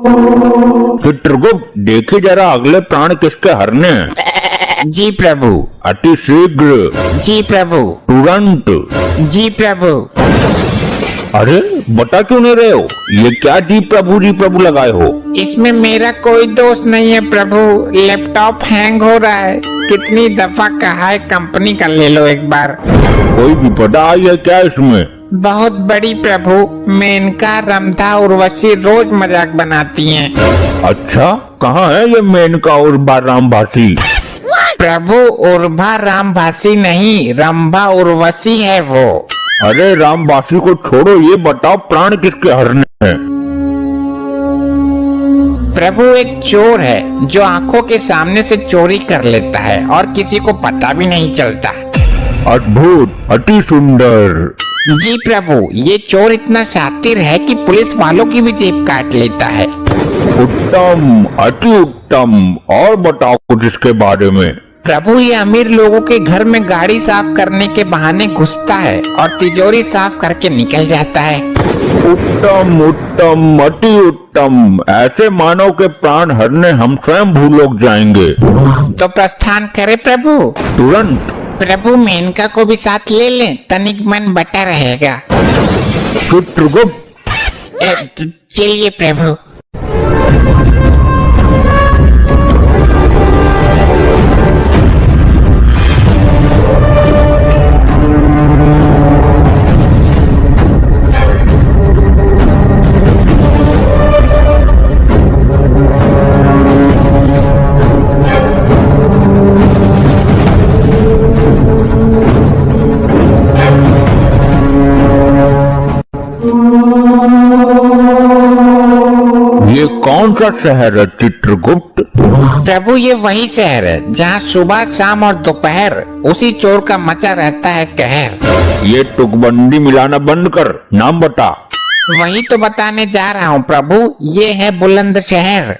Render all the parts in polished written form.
चित्रगुप्त देखिए जरा अगले प्राण किसके हरने हैं। जी प्रभु। अति शीघ्र। जी प्रभु। तुरंत। जी प्रभु। अरे बता क्यों नहीं रहे हो? ये क्या जी प्रभु लगाए हो? इसमें मेरा कोई दोष नहीं है प्रभु, लैपटॉप हैंग हो रहा है। कितनी दफा कहा है कंपनी का ले लो एक बार। कोई विपदा आई है क्या इसमें? बहुत बड़ी प्रभु, मेनका, रंधा, उर्वशी रोज मजाक बनाती हैं। अच्छा, कहाँ है ये मेनका और रामभासी? प्रभु उर्भा रामभासी नहीं, रंभा उर्वशी है वो। अरे रामभासी को छोड़ो, ये बताओ प्राण किसके हरने हैं? प्रभु एक चोर है जो आंखों के सामने से चोरी कर लेता है और किसी को पता भी नहीं चलता। अद्भुत, अति सुंदर। जी प्रभु, ये चोर इतना शातिर है कि पुलिस वालों की भी जेब काट लेता है। उत्तम, अति उत्तम। और बताओ कुछ इसके बारे में। प्रभु ये अमीर लोगों के घर में गाड़ी साफ करने के बहाने घुसता है और तिजोरी साफ करके निकल जाता है। उत्तम उत्तम, अति उत्तम। ऐसे मानव के प्राण हरने हम स्वयं भूलोक जाएंगे। तो प्रस्थान करे प्रभु। तुरंत। प्रभु मेनका को भी साथ ले लें, तनिक मन बटा रहेगा। चित्रगुप्त। चलिए प्रभु। ये कौन सा शहर है चित्रगुप्त? प्रभु ये वही शहर है जहाँ सुबह शाम और दोपहर उसी चोर का मचा रहता है कहर। ये तुकबंदी मिलाना बंद कर, नाम बता। वही तो बताने जा रहा हूँ प्रभु, ये है बुलंद शहर।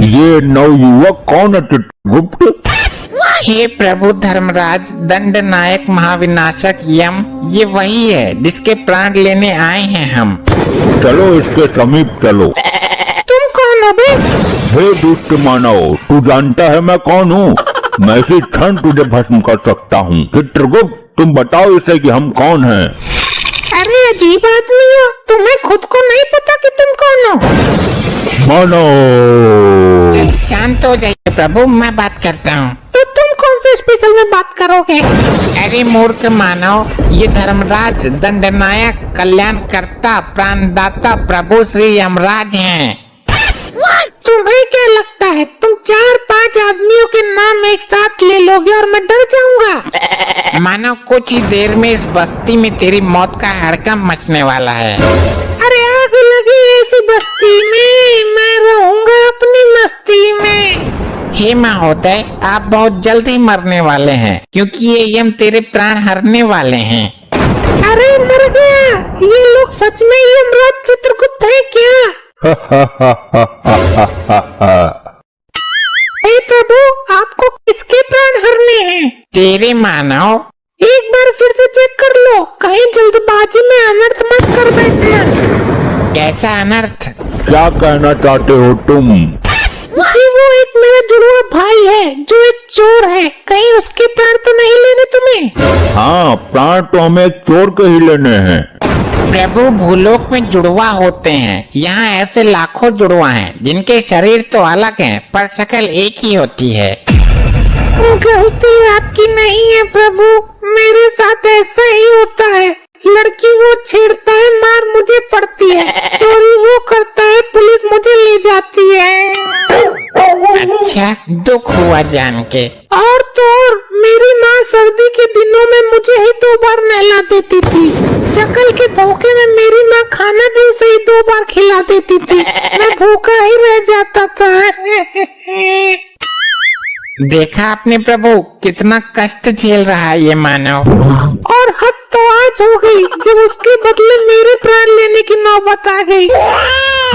ये नवयुवक कौन है चित्रगुप्त? हे प्रभु धर्मराज, दंड नायक, महाविनाशक यम, ये वही है जिसके प्राण लेने आए हैं हम। चलो इसके समीप चलो। तुम कौन हो बे? हे दुष्ट मानव, तू जानता है मैं कौन हूँ? मैं इसी क्षण तुझे भस्म कर सकता हूँ। चित्रगुप्त तुम बताओ इसे कि हम कौन हैं? अरे अजीब आदमी हो, तुम्हें खुद को नहीं पता कि तुम कौन हो? मानो। शांत हो जाइए प्रभु, मैं बात करता हूँ। तो तुम कौन से स्पेशल में बात करोगे? अरे मूर्ख मानव, ये धर्मराज, दंडनायक, कल्याणकर्ता, प्राणदाता प्रभु श्री यमराज हैं। तुम्हें क्या लगता है तुम 4-5 आदमियों के नाम एक साथ ले लोगे और मैं डर जाऊंगा? मानो कुछ ही देर में इस बस्ती में तेरी मौत का हड़कंप मचने वाला है। अरे आग लगी ऐसी बस्ती में, मैं रहूंगा अपनी मस्ती में। हे महोदय, आप बहुत जल्द ही मरने वाले हैं क्योंकि ये यम तेरे प्राण हरने वाले हैं। अरे मर गया, ये लोग सच में यमराज चित्रगुप्त है क्या? हे प्रभु, आपको किसके प्राण हरने हैं? तेरे मानव। एक बार फिर से चेक कर लो, कहीं जल्दबाजी में अनर्थ मत कर बैठना। कैसा अनर्थ? क्या कहना चाहते हो तुम? जी वो एक मेरा जुड़वा भाई है जो एक चोर है, कहीं उसके प्राण तो नहीं लेने तुम्हें? हाँ, प्राण तो हमें एक चोर के ही लेने हैं। प्रभु भूलोक में जुड़वा होते हैं, यहाँ ऐसे लाखों जुड़वा हैं जिनके शरीर तो अलग हैं पर शक्ल एक ही होती है। गलती आपकी नहीं है प्रभु, मेरे साथ ऐसा ही होता है। लड़की वो छेड़ता है, मार मुझे पड़ती है। चोरी वो करता है, पुलिस मुझे ले जाती है। अच्छा, दुख हुआ जान के। और तो और मेरी माँ सर्दी के दिनों में मुझे ही 2 बार नहला देती थी। शक्ल के धोखे में मेरी माँ खाना भी उसे ही 2 बार खिला देती थी। मैं भूखा ही रह जाता था। देखा आपने प्रभु, कितना कष्ट झेल रहा है ये मानव। और हद तो आज हो गई जब उसके बदले मेरे प्राण लेने की नौबत आ गई।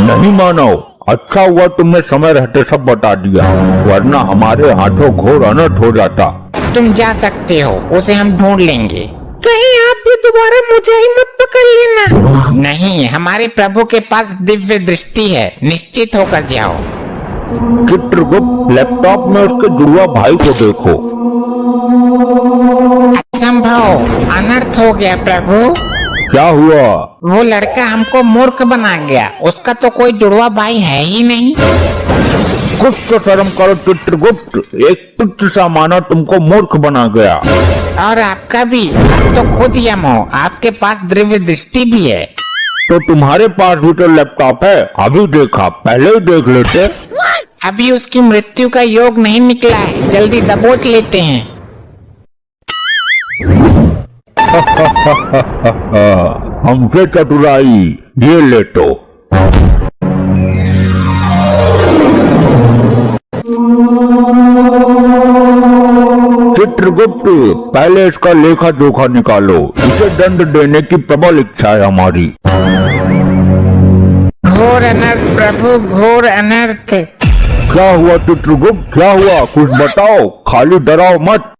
नहीं मानव, अच्छा हुआ तुमने समय रहते सब बता दिया, वरना हमारे हाथों घोर अनर्थ हो जाता। तुम जा सकते हो, उसे हम ढूंढ लेंगे। कहीं आप भी दोबारा मुझे ही मत पकड़ लेना। नहीं, हमारे प्रभु के पास दिव्य दृष्टि है, निश्चित होकर जाओ। चित्रगुप्त, लैपटॉप में उसके जुड़वा भाई को देखो। असंभव, अनर्थ हो गया प्रभु। क्या हुआ? वो लड़का हमको मूर्ख बना गया, उसका तो कोई जुड़वा भाई है ही नहीं। कुछ तो शर्म करो चित्रगुप्त, एक तुच्छ सा मानव तुमको मूर्ख बना गया। और आपका भी, आप तो खुद यम हो, आपके पास दिव्य दृष्टि भी है। तो तुम्हारे पास भी तो लैपटॉप है, अभी देखा, पहले ही देख लेते। अभी उसकी मृत्यु का योग नहीं निकला है, जल्दी दबोच लेते हैं। हमसे चतुराई, ये ले तो। चित्रगुप्त, पहले इसका लेखा जोखा निकालो, इसे दंड देने की प्रबल इच्छा है हमारी। घोर अनर्थ प्रभु, घोर अनर्थ। क्या हुआ चित्रगुप्त, क्या हुआ? कुछ बताओ, खाली डराओ मत।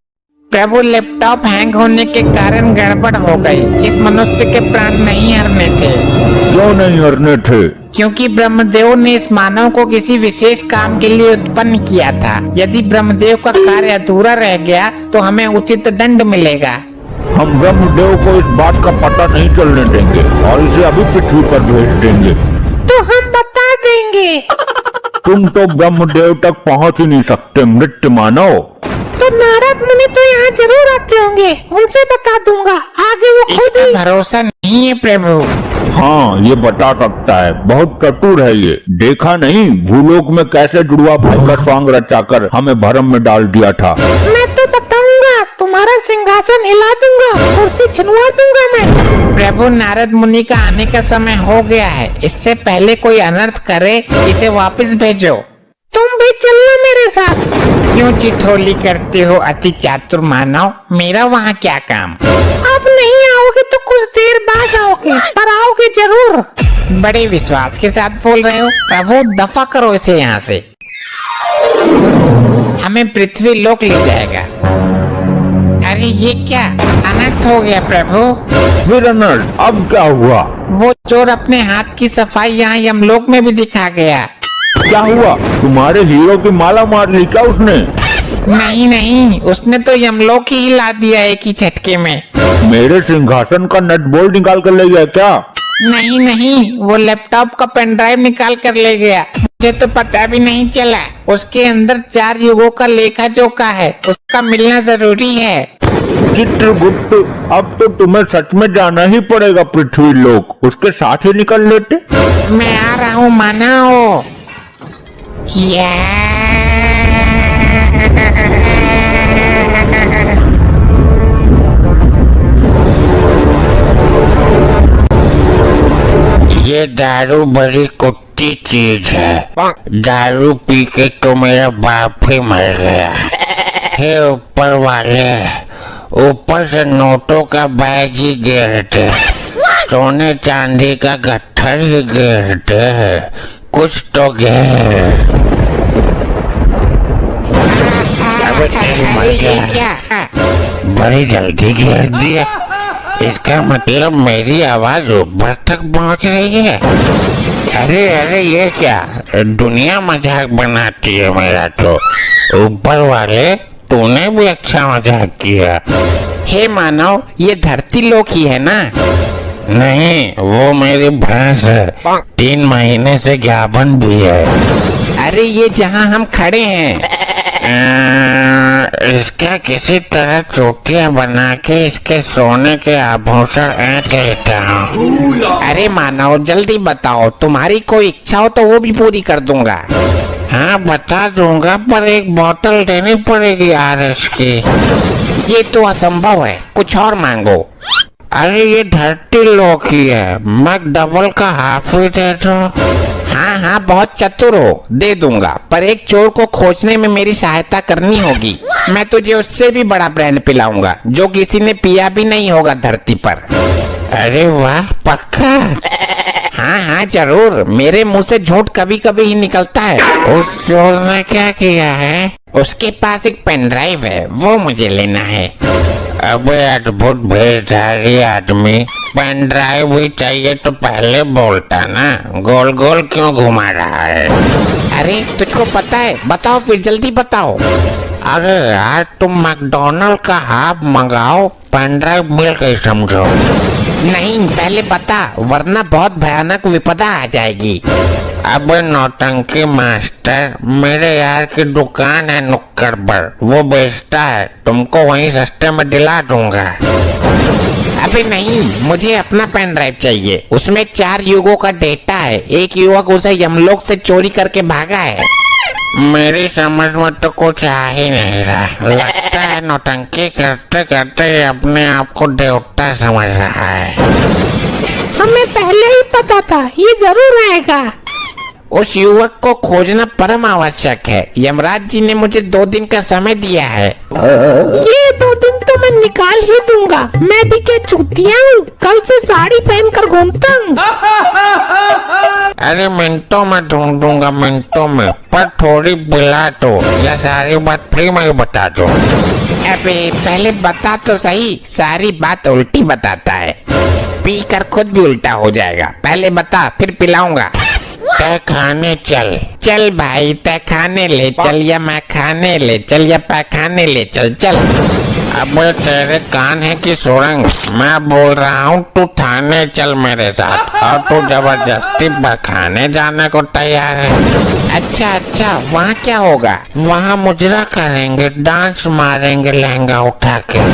प्रभु, लैपटॉप हैंग होने के कारण गड़बड़ हो गई। इस मनुष्य के प्राण नहीं हरने थे। क्यों नहीं हरने थे? क्योंकि ब्रह्मदेव ने इस मानव को किसी विशेष काम के लिए उत्पन्न किया था। यदि ब्रह्मदेव का कार्य अधूरा रह गया तो हमें उचित दंड मिलेगा। हम ब्रह्मदेव को इस बात का पता नहीं चलने देंगे और इसे अभी पृथ्वी पर भेज देंगे। तो हम बता देंगे। तुम तो ब्रह्मदेव तक पहुंच ही नहीं सकते, मृत मानव। तो नारद मुनि तो यहाँ जरूर आते होंगे, उनसे बता दूंगा। आगे वो खुद ही। भरोसा नहीं है प्रभु। हाँ, ये बता सकता है, बहुत चतुर है ये। देखा नहीं भूलोक में कैसे जुड़वा भाई का स्वांग रचाकर हमें भरम में डाल दिया था। मैं तो बताऊंगा, तुम्हारा सिंहासन हिला दूंगा, कुर्सी छिनवा दूंगा मैं। प्रभु, नारद मुनि का आने का समय हो गया है, इससे पहले कोई अनर्थ करे इसे वापस भेजो। तुम भी चलना मेरे साथ। क्यों चिठोली करते हो अति चातुर मानव, मेरा वहाँ क्या काम? अब नहीं आओगे तो कुछ देर बाद आओगे, पर आओगे जरूर। बड़े विश्वास के साथ बोल रहे हो। प्रभु, दफा करो इसे यहाँ से, हमें पृथ्वी लोक ले जाएगा। अरे ये क्या अनर्थ हो गया प्रभु? फिर अनर्थ? अब क्या हुआ? वो चोर अपने हाथ की सफाई यहाँ यमलोक में भी दिखा गया। क्या हुआ? तुम्हारे हीरो की माला मार ली क्या उसने? नहीं नहीं, उसने तो यमलोक ही हिला दिया एक ही झटके में। मेरे सिंहासन का नट बोल्ट निकाल कर ले गया क्या? नहीं नहीं, वो लैपटॉप का पेन ड्राइव निकाल कर ले गया। मुझे तो पता भी नहीं चला। उसके अंदर 4 युगों का लेखा जोखा है, उसका मिलना जरूरी है। चित्रगुप्त, अब तो तुम्हें सच में जाना ही पड़ेगा पृथ्वी लोक, उसके साथ ही निकल लेते। मैं आ रहा हूँ मानव। ये दारू बड़ी कुत्ती चीज है। दारू पी के तो मेरा बाप ही मर गया। हे ऊपर वाले, ऊपर से नोटों का बैग ही गिरते, सोने चांदी का गट्ठर ही गिरते, कुछ तो गिर। अबे तेरी मर गया, बड़ी जल्दी गिर दिया। इसका मतलब मेरी आवाज ऊपर तक पहुंच रही है। अरे अरे, ये क्या दुनिया मजाक बनाती है मेरा तो। ऊपर वाले, तूने भी अच्छा मजाक किया। हे मानव, ये धरती लोक ही है ना? नहीं, वो मेरी भैंस है, 3 महीने से ज्ञापन भी है। अरे ये जहाँ हम खड़े हैं, इसका किसी तरह चोटियां बना के इसके सोने के आभूषण ऐंठ लेता हूँ। अरे मानव, जल्दी बताओ, तुम्हारी कोई इच्छा हो तो वो भी पूरी कर दूंगा। हाँ बता दूंगा, पर एक बोतल देनी पड़ेगी आरएस की। ये तो असंभव है, कुछ और मांगो। अरे ये धरती लोक ही है, मैं डबल का हाफ ही दे दूं। हाँ हाँ, बहुत चतुर हो, दे दूंगा, पर एक चोर को खोजने में मेरी सहायता करनी होगी। मैं तुझे उससे भी बड़ा ब्रांड पिलाऊंगा, जो किसी ने पिया भी नहीं होगा धरती पर। अरे वाह, पक्का? हाँ हाँ जरूर, मेरे मुंह से झूठ कभी कभी ही निकलता है। उस चोर ने क्या किया है? उसके पास एक पेन ड्राइव है, वो मुझे लेना है। अबे अद्भुत भेषधारी आदमी, पेन ड्राइव भी चाहिए तो पहले बोलता ना, गोल गोल क्यों घुमा रहा है? अरे तुझको पता है? बताओ फिर, जल्दी बताओ। अरे यार तुम मैकडोनल्ड का हाफ मंगाओ, पेन ड्राइव मिल गई समझो। नहीं पहले बता, वरना बहुत भयानक विपदा आ जाएगी। अब नौटंकी मास्टर, मेरे यार की दुकान है नुक्कड़ पर, वो बेचता है, तुमको वहीं सस्ते में दिला दूंगा। अबे नहीं, मुझे अपना पेन ड्राइव चाहिए, उसमें 4 युगों का डेटा है, एक युवक उसे यमलोक से चोरी करके भागा है। मेरी समझ में तो कुछ आ ही नहीं रहा, लगता है नौटंकी करते करते अपने आप को देवता समझ रहा है। हमें पहले ही पता था ये जरूर आएगा। उस युवक को खोजना परम आवश्यक है। यमराज जी ने मुझे 2 दिन का समय दिया है। ये 2 दिन तो मैं निकाल ही दूंगा, मैं भी क्या चूतिया हूँ, कल से साड़ी पहनकर घूमता हूँ। अरे मिनटों में ढूंढूंगा, मिनटों में, पर थोड़ी बिला दो या सारी बात फ्री में ही बता दो। अबे पहले बता तो सही, सारी बात उल्टी बताता है, पी कर खुद भी उल्टा हो जाएगा। पहले बता फिर पिलाऊंगा। तय खाने चल। चल भाई, तय खाने ले चल, या मैं खाने ले चल, या पैखाने ले चल। चल। अब तेरे कान है कि सुरंग? मैं बोल रहा हूँ तू थाने चल मेरे साथ, और तू जबरदस्ती पैखाने जाने को तैयार है। अच्छा, वहाँ क्या होगा? वहाँ मुजरा करेंगे, डांस मारेंगे लहंगा उठा के।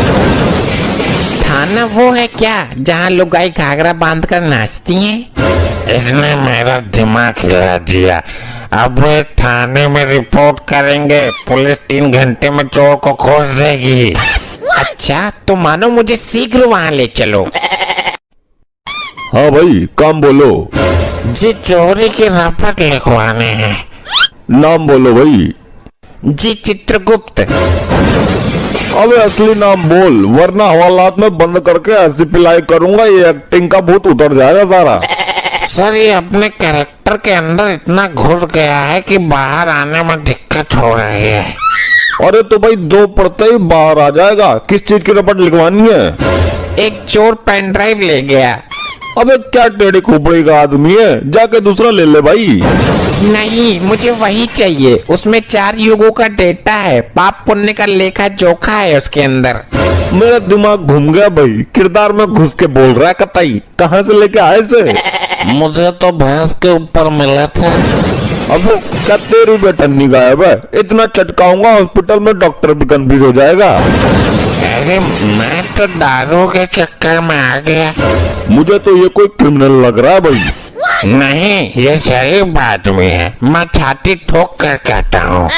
थाना वो है क्या जहाँ लुगाई घाघरा बांधकर नाचती हैं? इसने मेरा दिमाग हिला दिया। अब थाने में रिपोर्ट करेंगे, पुलिस 3 घंटे में चोर को खोज देगी। अच्छा तो मानो मुझे शीघ्र वहाँ ले चलो। हाँ भाई, काम बोलो। जी चोरी के रपट लिखवाने हैं। नाम बोलो भाई। जी चित्रगुप्त। अबे असली नाम बोल, वरना हवालात में बंद करके ऐसी पिलाई करूंगा ये एक्टिंग का भूत उतर जाएगा सारा। सर ये अपने कैरेक्टर के अंदर इतना घुस गया है कि बाहर आने में दिक्कत हो रही है। अरे तो भाई 2 पढ़ते ही बाहर आ जाएगा। किस चीज की रपट लिखवानी है? एक चोर पेन ड्राइव ले गया। अबे क्या टेढ़ी खोपड़ी का आदमी है, जाके दूसरा ले ले भाई। नहीं मुझे वही चाहिए, उसमें 4 युगों का डेटा है, पाप पुण्य का लेखा जोखा है उसके अंदर। मेरा दिमाग घूम गया भाई, किरदार में घुस के बोल रहा है कतई। कहाँ से लेके आए से? मुझे तो भैंस के ऊपर मिला था। अब क्या तेरी बेटन्नी गायब है? इतना चटकाऊंगा हॉस्पिटल में डॉक्टर भी कंफ्यूज हो जाएगा। अरे मैं तो दारू के चक्कर में आ गया। मुझे तो ये कोई क्रिमिनल लग रहा है भाई। नहीं ये शरीफ आदमी है, मैं छाती ठोक कर कहता हूँ।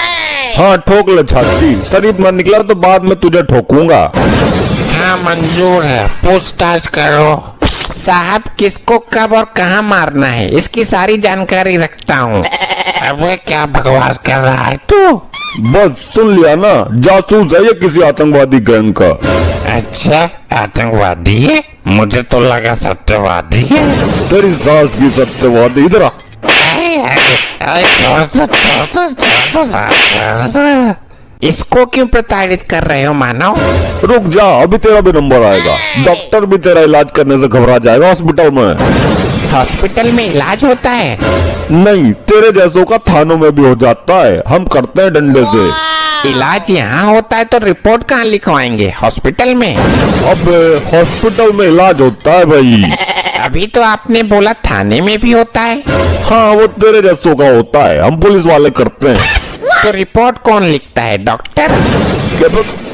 हाँ ठोक ले छाती, शरीफ ना निकला तो बाद में तुझे ठोकूंगा। हाँ मंजूर है, पूछताछ करो। साहब किसको कब और कहाँ मारना है इसकी सारी जानकारी रखता हूँ। अबे क्या बकवास कर रहा है तू? बस सुन लिया ना, जासूस है ये किसी आतंकवादी गैंग का। अच्छा आतंकवादी है, मुझे तो लगा सत्यवादी है। तेरी सास की सत्यवादी। इधर आ। इसको क्यों प्रताड़ित कर रहे हो मानव? रुक जा, अभी तेरा भी नंबर आएगा। डॉक्टर भी तेरा इलाज करने से घबरा जाएगा हॉस्पिटल में। हॉस्पिटल में इलाज होता है? नहीं, तेरे जैसों का थानों में भी हो जाता है, हम करते हैं डंडे से। इलाज यहाँ होता है तो रिपोर्ट कहाँ लिखवाएंगे? हॉस्पिटल में? अब हॉस्पिटल में इलाज होता है भाई। अभी तो आपने बोला थाने में भी होता है। हाँ वो तेरे जैसों का होता है, हम पुलिस वाले करते हैं। तो रिपोर्ट कौन लिखता है? डॉक्टर?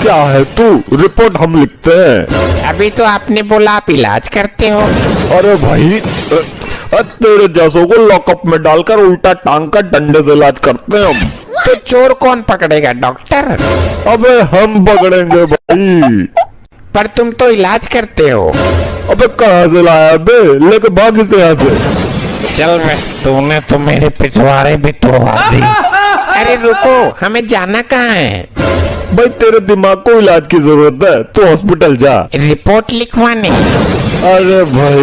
क्या है तू? रिपोर्ट हम लिखते हैं। अभी तो आपने बोला आप इलाज करते हो। अरे भाई तेरे जैसों को लॉकअप में डालकर उल्टा टांग कर डंडे से इलाज करते हैं हम। तो चोर कौन पकड़ेगा? डॉक्टर? अबे हम पकड़ेंगे भाई। पर तुम तो इलाज करते हो। अबे कहाँ से लाया बे? लेके भाग इसे यहाँ से। चल बे, तूने तो मेरे पिछवाड़े भी तोड़वा दी। अरे रुको, हमें जाना कहाँ है? भाई तेरे दिमाग को इलाज की जरूरत है, तो हॉस्पिटल जा। रिपोर्ट लिखवाने? अरे भाई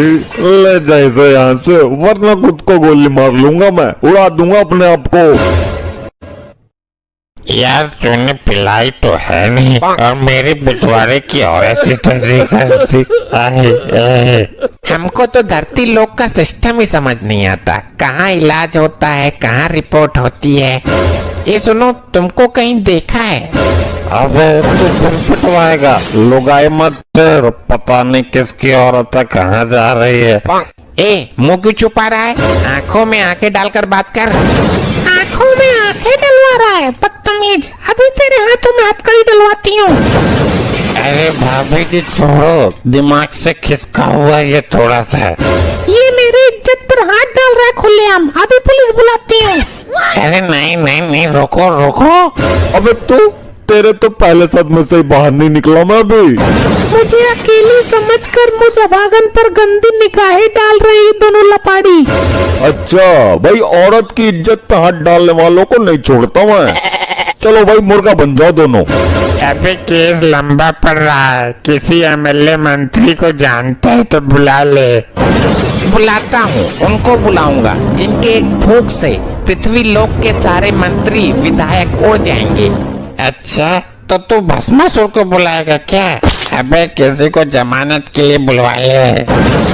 ले जा इसे यहाँ से, वरना खुद को गोली मार लूंगा मैं, उड़ा दूंगा अपने आप को। यार तूने पिलाई तो है नहीं और मेरे पिछवाड़े की ऐसी तैसी करती। हमको तो धरती लोक का सिस्टम ही समझ नहीं आता, कहाँ इलाज होता है, कहाँ रिपोर्ट होती है। ये सुनो, तुमको कहीं देखा है? अबे तू फिर पिटवाएगा, लुगाई मत तेर, पता नहीं किसकी औरत है, कहाँ जा रही है। ए, मुंह क्यों छुपा रहा है? आंखों में आंखें डालकर बात कर। आंखों में आंखें डलवा रहा है, बदतमीज। अभी तेरे हाथों में हथकड़ी डलवाती हूँ। अरे भाभी जी छोड़ो, दिमाग से खिसका हुआ ये थोड़ा सा। ये मेरी इज्जत पर हाथ डाल रहा है खुलेआम, अभी पुलिस बुलाती हूँ। अरे नहीं नहीं नहीं, रोको रोको। अबे तू, तेरे तो पहले सदमे से ही बाहर नहीं निकला मैं अभी। मुझे अकेली समझकर मुझे भागन पर गंदी निगाहें डाल रही दोनों लपाड़ी। अच्छा भाई, औरत की इज्जत पे हाथ डालने वालों को नहीं छोड़ता मैं। चलो भाई, मुर्गा बन जाओ दोनों। अबे केस लंबा पड़ रहा है, किसी एमएलए मंत्री को जानता है तो बुला ले। बुलाता हूँ, उनको बुलाऊंगा जिनके एक फूंक से पृथ्वी लोक के सारे मंत्री विधायक उड़ जाएंगे। अच्छा तो तू भस्मासुर को बुलाएगा क्या? अबे किसी को जमानत के लिए बुलवा ले।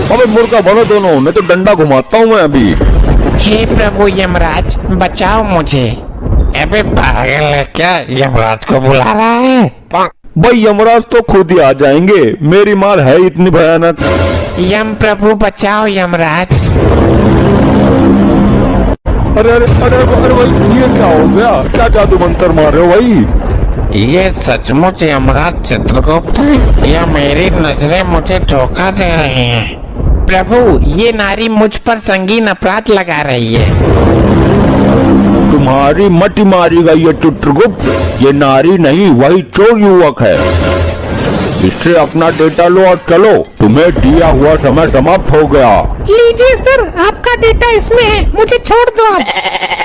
अबे मुर्गा बनो दोनों, नहीं तो डंडा घुमाता हूँ मैं अभी। हे प्रभु यमराज, बचाओ मुझे। अबे पागल है क्या, यमराज को बुला रहा है? भाई यमराज तो खुद ही आ जाएंगे, मेरी मार है इतनी भयानक। यम प्रभु बचाओ यमराज। अरे अरे अरे अरे भाई, ये क्या हो गया? क्या जादू मंत्र मार रहे हो भाई? ये सचमुच यमराज चित्रगुप्त है या मेरी नजरें मुझे धोखा दे रही हैं? प्रभु, ये नारी मुझ पर संगीन अपराध लगा रही है। तुम्हारी मटी मारेगा ये चित्रगुप्त, ये नारी नहीं वही चोर युवक है। इससे अपना डेटा लो और चलो, तुम्हें दिया हुआ समय समाप्त हो गया। लीजिए सर, आपका डेटा इसमें है, मुझे छोड़ दो आप।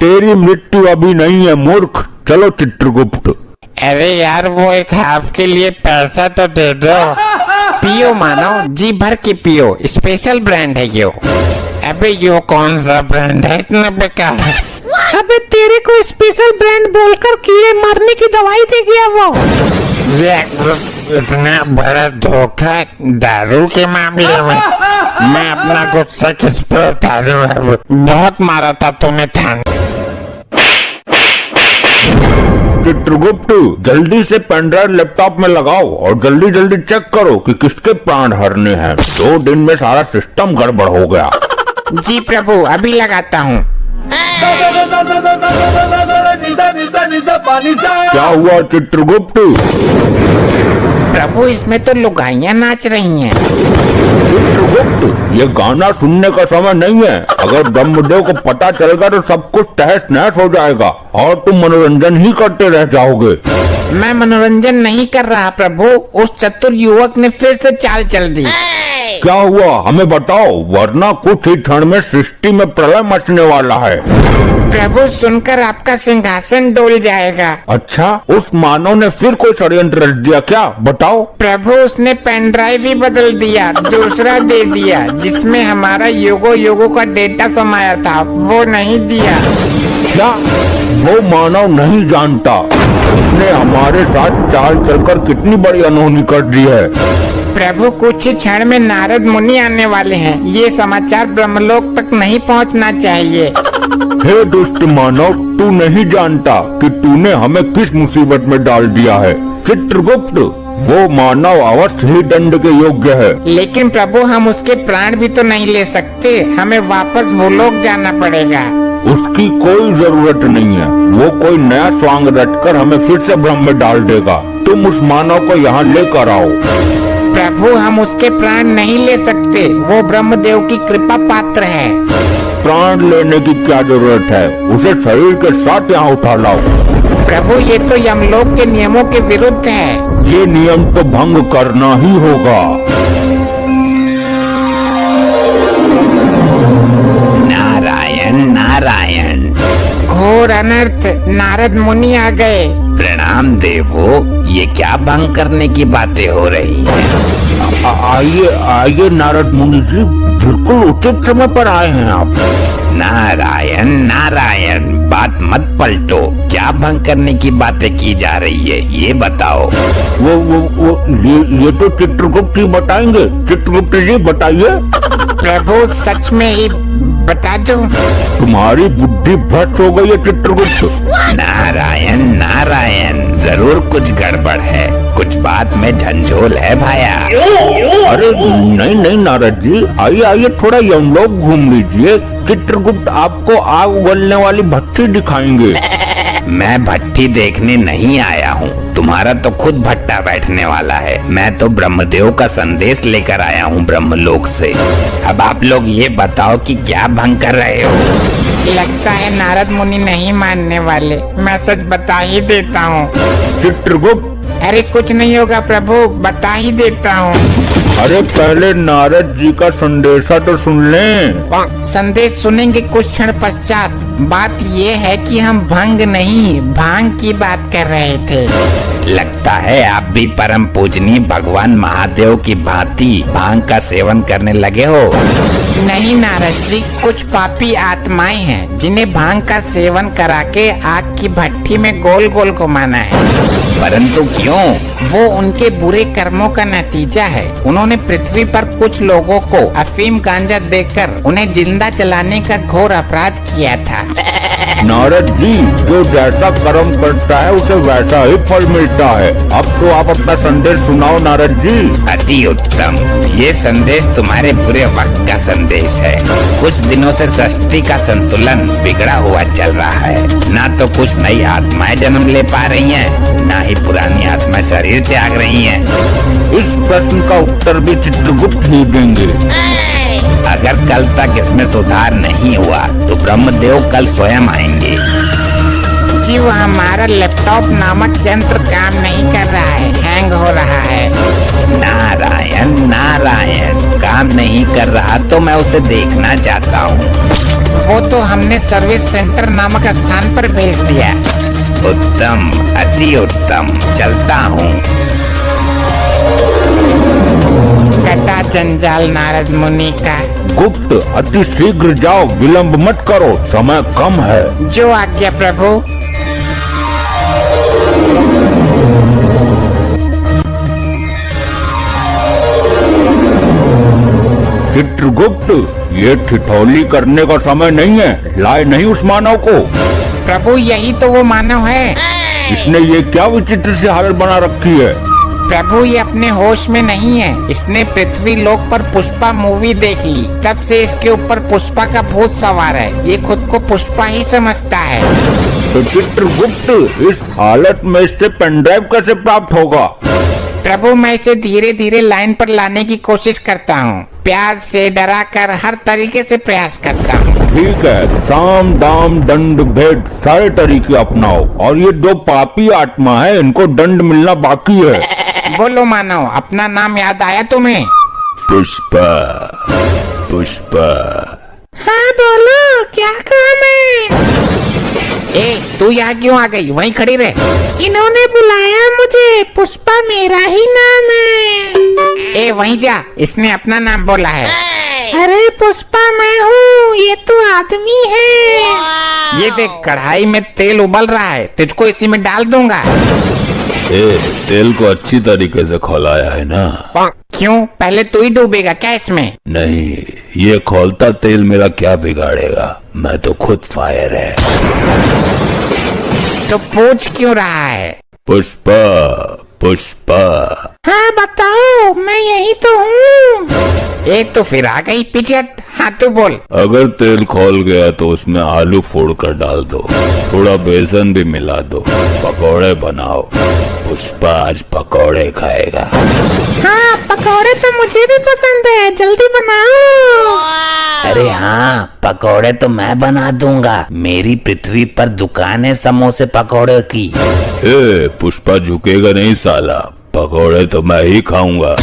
तेरी मृत्यु अभी नहीं है मूर्ख, चलो चित्रगुप्त। अरे यार वो एक हाफ के लिए पैसा तो दे दो। पियो मानव, जी भर के पियो, स्पेशल ब्रांड है यो। अबे यो कौन सा ब्रांड है इतना बेकार? अबे तेरे को स्पेशल ब्रांड बोलकर कीड़े मारने की दवाई दे गया वो। इतना बड़ा धोखा दारू के मामले में। मैं अपना गुस्सा किस पे उतारूं? बहुत मारा था तूने थाने। चित्रगुप्त, जल्दी से पेनड्राइव लैपटॉप में लगाओ और जल्दी जल्दी चेक करो कि किसके प्राण हरने हैं। 2 दिन में सारा सिस्टम गड़बड़ हो गया। जी प्रभु, अभी लगाता हूँ। क्या हुआ चित्रगुप्त? प्रभु, इसमें तो लुगाइयाँ नाच रही हैं। चित्रगुप्त, ये गाना सुनने का समय नहीं है। अगर ब्रह्मदेव को पता चलेगा तो सब कुछ तहस नहस हो जाएगा और तुम मनोरंजन ही करते रह जाओगे। मैं मनोरंजन नहीं कर रहा प्रभु, उस चतुर युवक ने फिर से चाल चल दी। क्या हुआ हमें बताओ, वरना कुछ ही क्षण में सृष्टि में प्रलय मचने वाला है। प्रभु, सुनकर आपका सिंहासन डोल जाएगा। अच्छा, उस मानव ने फिर कोई षड्यंत्र रच दिया क्या? बताओ। प्रभु, उसने पेन ड्राइव ही बदल दिया, दूसरा दे दिया जिसमें हमारा युगो युगो का डेटा समाया था, वो नहीं दिया। क्या वो मानव नहीं जानता उसने हमारे साथ चाल चलकर कितनी बड़ी अनहोनी कर दी है? प्रभु, कुछ ही क्षण में नारद मुनि आने वाले हैं, ये समाचार ब्रह्मलोक तक नहीं पहुंचना चाहिए। हे दुष्ट मानव, तू नहीं जानता कि तूने हमें किस मुसीबत में डाल दिया है। चित्रगुप्त, वो मानव अवश्य ही दंड के योग्य है। लेकिन प्रभु, हम उसके प्राण भी तो नहीं ले सकते, हमें वापस भूलोक जाना पड़ेगा। उसकी कोई जरूरत नहीं है, वो कोई नया स्वांग रचकर हमें फिर से भ्रम में डाल देगा। तुम उस मानव को यहाँ लेकर आओ। प्रभु, हम उसके प्राण नहीं ले सकते, वो ब्रह्मदेव की कृपा पात्र है। प्राण लेने की क्या जरूरत है, उसे शरीर के साथ यहाँ उठा लाओ। प्रभु, ये तो यमलोक के नियमों के विरुद्ध है। ये नियम तो भंग करना ही होगा। नारायण नारायण। घोर अनर्थ, नारद मुनि आ गए। प्रणाम देवो, ये क्या भंग करने की बातें हो रही हैं? आइए आइए नारद मुनि जी, बिल्कुल उचित समय पर आए हैं आप। नारायण नारायण, बात मत पलटो। क्या भंग करने की बातें की जा रही है ये बताओ। वो ये तो चित्रगुप्त ही बताएंगे। चित्रगुप्त जी बताइए। प्रभु सच में ही बता दो। तुम्हारी बुद्धि भ्रष्ट हो गई है चित्रगुप्त। नारायण नारायण, जरूर कुछ गड़बड़ है, कुछ बात में झंझोल है भाया। अरे नहीं नहीं नारद जी, आइए आइए थोड़ा यमलोक घूम लीजिए। चित्रगुप्त आपको आग उगलने वाली भट्टी दिखाएंगे। मैं भट्टी देखने नहीं आया हूँ, तुम्हारा तो खुद भट्टा बैठने वाला है। मैं तो ब्रह्मदेव का संदेश लेकर आया हूँ ब्रह्मलोक से। अब आप लोग ये बताओ कि क्या भंग कर रहे हो। लगता है नारद मुनि नहीं मानने वाले, मैं सच बता ही देता हूँ। चित्रगुप्त, अरे कुछ नहीं होगा प्रभु, बता ही देता हूँ। अरे पहले नारद जी का संदेशा तो सुन लें। संदेश सुनेंगे कुछ क्षण पश्चात। बात ये है कि हम भंग नहीं भांग की बात कर रहे थे। लगता है आप भी परम पूजनीय भगवान महादेव की भांति भांग का सेवन करने लगे हो। नहीं नारद जी, कुछ पापी आत्माएं हैं जिन्हें भांग का सेवन करा के आग की भट्टी में गोल गोल घुमाना है। परंतु क्यों? वो उनके बुरे कर्मों का नतीजा है। उन्होंने पृथ्वी पर कुछ लोगों को अफीम गांजा देकर उन्हें जिंदा जलाने का घोर अपराध किया था। नारद जी, जो जैसा कर्म करता है उसे वैसा ही फल मिलता है। अब तो आप अपना संदेश सुनाओ नारद जी। अति उत्तम, ये संदेश तुम्हारे बुरे वक्त का संदेश है। कुछ दिनों से सृष्टि का संतुलन बिगड़ा हुआ चल रहा है। ना तो कुछ नई आत्माएं जन्म ले पा रही हैं, ना ही पुरानी आत्मा शरीर त्याग रही हैं। इस प्रश्न का उत्तर भी चित्रगुप्त ही देंगे। अगर कल तक इसमें सुधार नहीं हुआ तो ब्रह्मदेव कल स्वयं आएंगे। जी वो हमारा लैपटॉप नामक यंत्र काम नहीं कर रहा है, हैंग हो रहा है। नारायण नारायण, काम नहीं कर रहा तो मैं उसे देखना चाहता हूँ। वो तो हमने सर्विस सेंटर नामक स्थान पर भेज दिया। उत्तम, अति उत्तम, चलता हूँ। कटा जंजाल नारद मुनि का। गुप्त, अति शीघ्र जाओ, विलंब मत करो, समय कम है। जो आज्ञा प्रभु। चित्रगुप्त, ये ठिठौली करने का समय नहीं है। लाए नहीं उस मानव को। प्रभु यही तो वो मानव है। इसने ये क्या विचित्र सी हालत बना रखी है। प्रभु ये अपने होश में नहीं है। इसने पृथ्वी लोक पर पुष्पा मूवी देख ली, तब से इसके ऊपर पुष्पा का भूत सवार है। ये खुद को पुष्पा ही समझता है। तो चित्रगुप्त, इस हालत में इससे पेनड्राइव कैसे प्राप्त होगा। प्रभु मैं इसे धीरे धीरे लाइन पर लाने की कोशिश करता हूँ। प्यार से डरा कर हर तरीके से प्रयास करता हूँ। ठीक है, साम दाम दंड भेद सारे तरीके अपनाओ। और ये दो पापी आत्मा है, इनको दंड मिलना बाकी है। बोलो मानव, अपना नाम याद आया तुम्हें? पुष्पा, पुष्पा। हाँ बोलो, क्या काम है? ए तू यहाँ क्यों आ गई? वहीं खड़ी रहे। इन्होंने बुलाया मुझे, पुष्पा मेरा ही नाम है। ए वहीं जा, इसने अपना नाम बोला है। अरे पुष्पा मैं हूँ, ये तो आदमी है। ये देख कढ़ाई में तेल उबल रहा है, तुझको इसी में डाल दूंगा। तेल को अच्छी तरीके से खौलाया है ना? क्यों, पहले तू ही डूबेगा क्या इसमें? नहीं, ये खौलता तेल मेरा क्या बिगाड़ेगा, मैं तो खुद फायर है। तो पूछ क्यों रहा है? पुष्पा, पुष्पा। हाँ बताओ, मैं यही तो हूँ। ए तो फिर आ गई, पीछे हट। हाँ तू बोल। अगर तेल खौल गया तो उसमें आलू फोड़ कर डाल दो, थोड़ा बेसन भी मिला दो, पकौड़े बनाओ। पुष्पा आज पकौड़े खाएगा। हाँ पकौड़े तो मुझे भी पसंद है, जल्दी बनाओ। अरे हाँ, पकौड़े तो मैं बना दूंगा। मेरी पृथ्वी पर दुकान है समोसे पकौड़े की। पुष्पा झुकेगा नहीं साला, पकौड़े तो मैं ही खाऊंगा।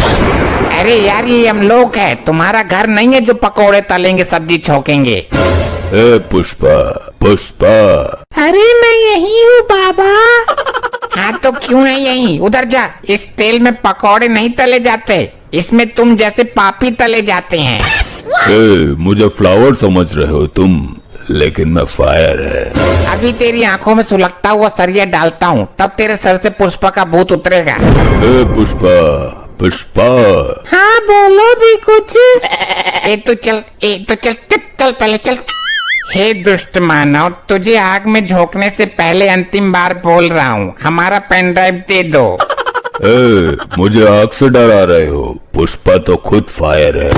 अरे यार ये यमलोक है, तुम्हारा घर नहीं है जो पकौड़े तलेंगे सब्जी छौकेंगे। पुष्पा, पुष्पा। अरे मैं यही हूँ बाबा। हाँ तो क्यों है यही? उधर जा। इस तेल में पकौड़े नहीं तले जाते, इसमें तुम जैसे पापी तले जाते हैं। मुझे फ्लावर समझ रहे हो तुम? लेकिन मैं फायर है। अभी तेरी आंखों में सुलगता हुआ सरिया डालता हूँ, तब तेरे सर से पुष्पा का भूत उतरेगा। ए पुष्पा, पुष्पा। हाँ बोलो भी कुछ। ए तो चल चल पहले चल। हे दुष्ट मानव, तुझे आग में झोंकने से पहले अंतिम बार बोल रहा हूँ, हमारा पेन ड्राइव दे दो। ए, मुझे आग से डरा रहे हो? पुष्पा तो खुद फायर है।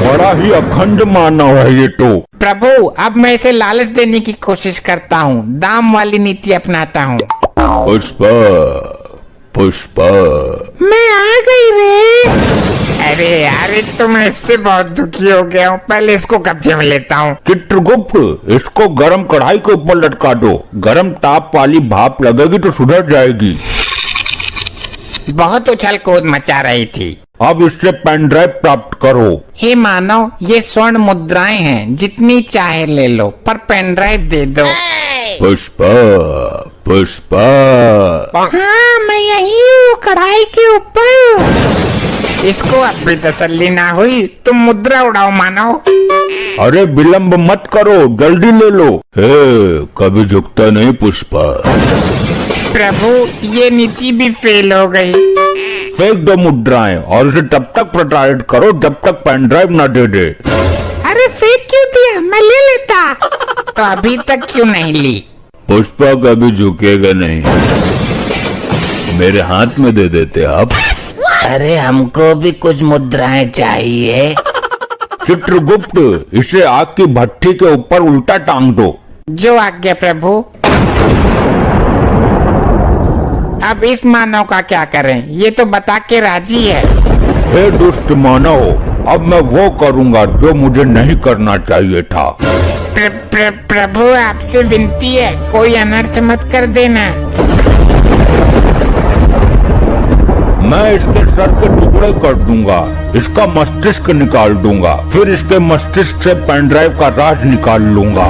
बड़ा ही अखंड मानव है ये तो। प्रभु, अब मैं इसे लालच देने की कोशिश करता हूँ, दाम वाली नीति अपनाता हूँ। पुष्पा, पुष्पा। मैं आ गई रे। अरे यार, तो मैं इससे बहुत दुखी हो गया हूँ, पहले इसको कब्जे में लेता हूँ। चित्रगुप्त, इसको गरम कढ़ाई के ऊपर लटका दो, गरम ताप वाली भाप लगेगी तो सुधर जाएगी। बहुत उछल कूद मचा रही थी। अब इससे पेन ड्राइव प्राप्त करो। हे मानव, ये स्वर्ण मुद्राएं हैं, जितनी चाहे ले लो, पर पेन ड्राइव दे दो। पुष्पा, पुष्पा। हाँ मैं यही हूँ, कढ़ाई के ऊपर। इसको अब भी तसल्ली ना हुई, तुम मुद्रा उड़ाओ मानव। अरे विलंब मत करो, जल्दी ले लो। हे, कभी झुकता नहीं पुष्पा। प्रभु, ये नीति भी फेल हो गई। फेंक दो मुद्राएं और इसे तब तक प्रताड़ित करो जब तक पेन ड्राइव न दे दे। अरे फेंक क्यों दिया, मैं ले लेता। तो अभी तक क्यों नहीं ली? पुष्पा कभी झुकेगा नहीं, मेरे हाथ में दे देते आप। अरे हमको भी कुछ मुद्राएं चाहिए। चित्रगुप्त, इसे आग की भट्टी के ऊपर उल्टा टांग दो। जो आज्ञा प्रभु। अब इस मानव का क्या करें, ये तो बता के राजी है। हे दुष्ट मानव, अब मैं वो करूँगा जो मुझे नहीं करना चाहिए था। प्रभु, आपसे विनती है, कोई अनर्थ मत कर देना। मैं इसके सर के टुकड़े कर दूंगा, इसका मस्तिष्क निकाल दूंगा, फिर इसके मस्तिष्क से पेन ड्राइव का राज निकाल लूंगा।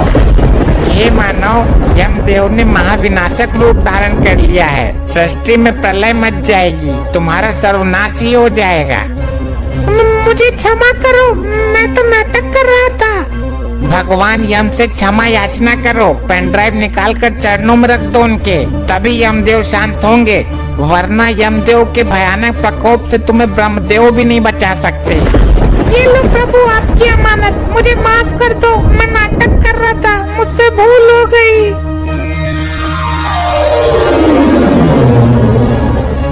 हे मानव, यमदेव ने महाविनाशक रूप धारण कर लिया है। सृष्टि में प्रलय मच जाएगी, तुम्हारा सर्वनाश ही हो जाएगा। मुझे क्षमा करो, मैं तो नाटक कर रहा था। भगवान यम से क्षमा याचना करो, पेन ड्राइव निकाल कर चरणों में रख दो उनके, तभी यमदेव शांत होंगे, वरना यमदेव के भयानक प्रकोप से तुम्हें ब्रह्मदेव भी नहीं बचा सकते। ये लो प्रभु, आपकी अमानत, मुझे माफ कर दो, मैं नाटक कर रहा था, मुझसे भूल हो गई।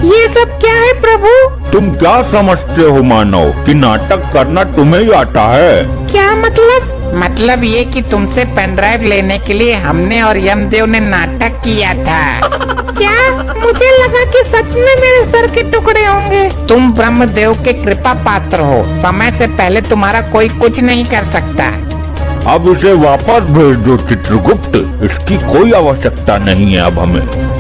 ये सब क्या है प्रभु? तुम क्या समझते हो मानव कि नाटक करना तुम्हें ही आता है? क्या मतलब? मतलब ये कि तुमसे पेन ड्राइव लेने के लिए हमने और यमदेव ने नाटक किया था। क्या? मुझे लगा कि सच में मेरे सर के टुकड़े होंगे। तुम ब्रह्मदेव के कृपा पात्र हो, समय से पहले तुम्हारा कोई कुछ नहीं कर सकता। अब इसे वापस भेज दो चित्रगुप्त, इसकी कोई आवश्यकता नहीं है अब हमें।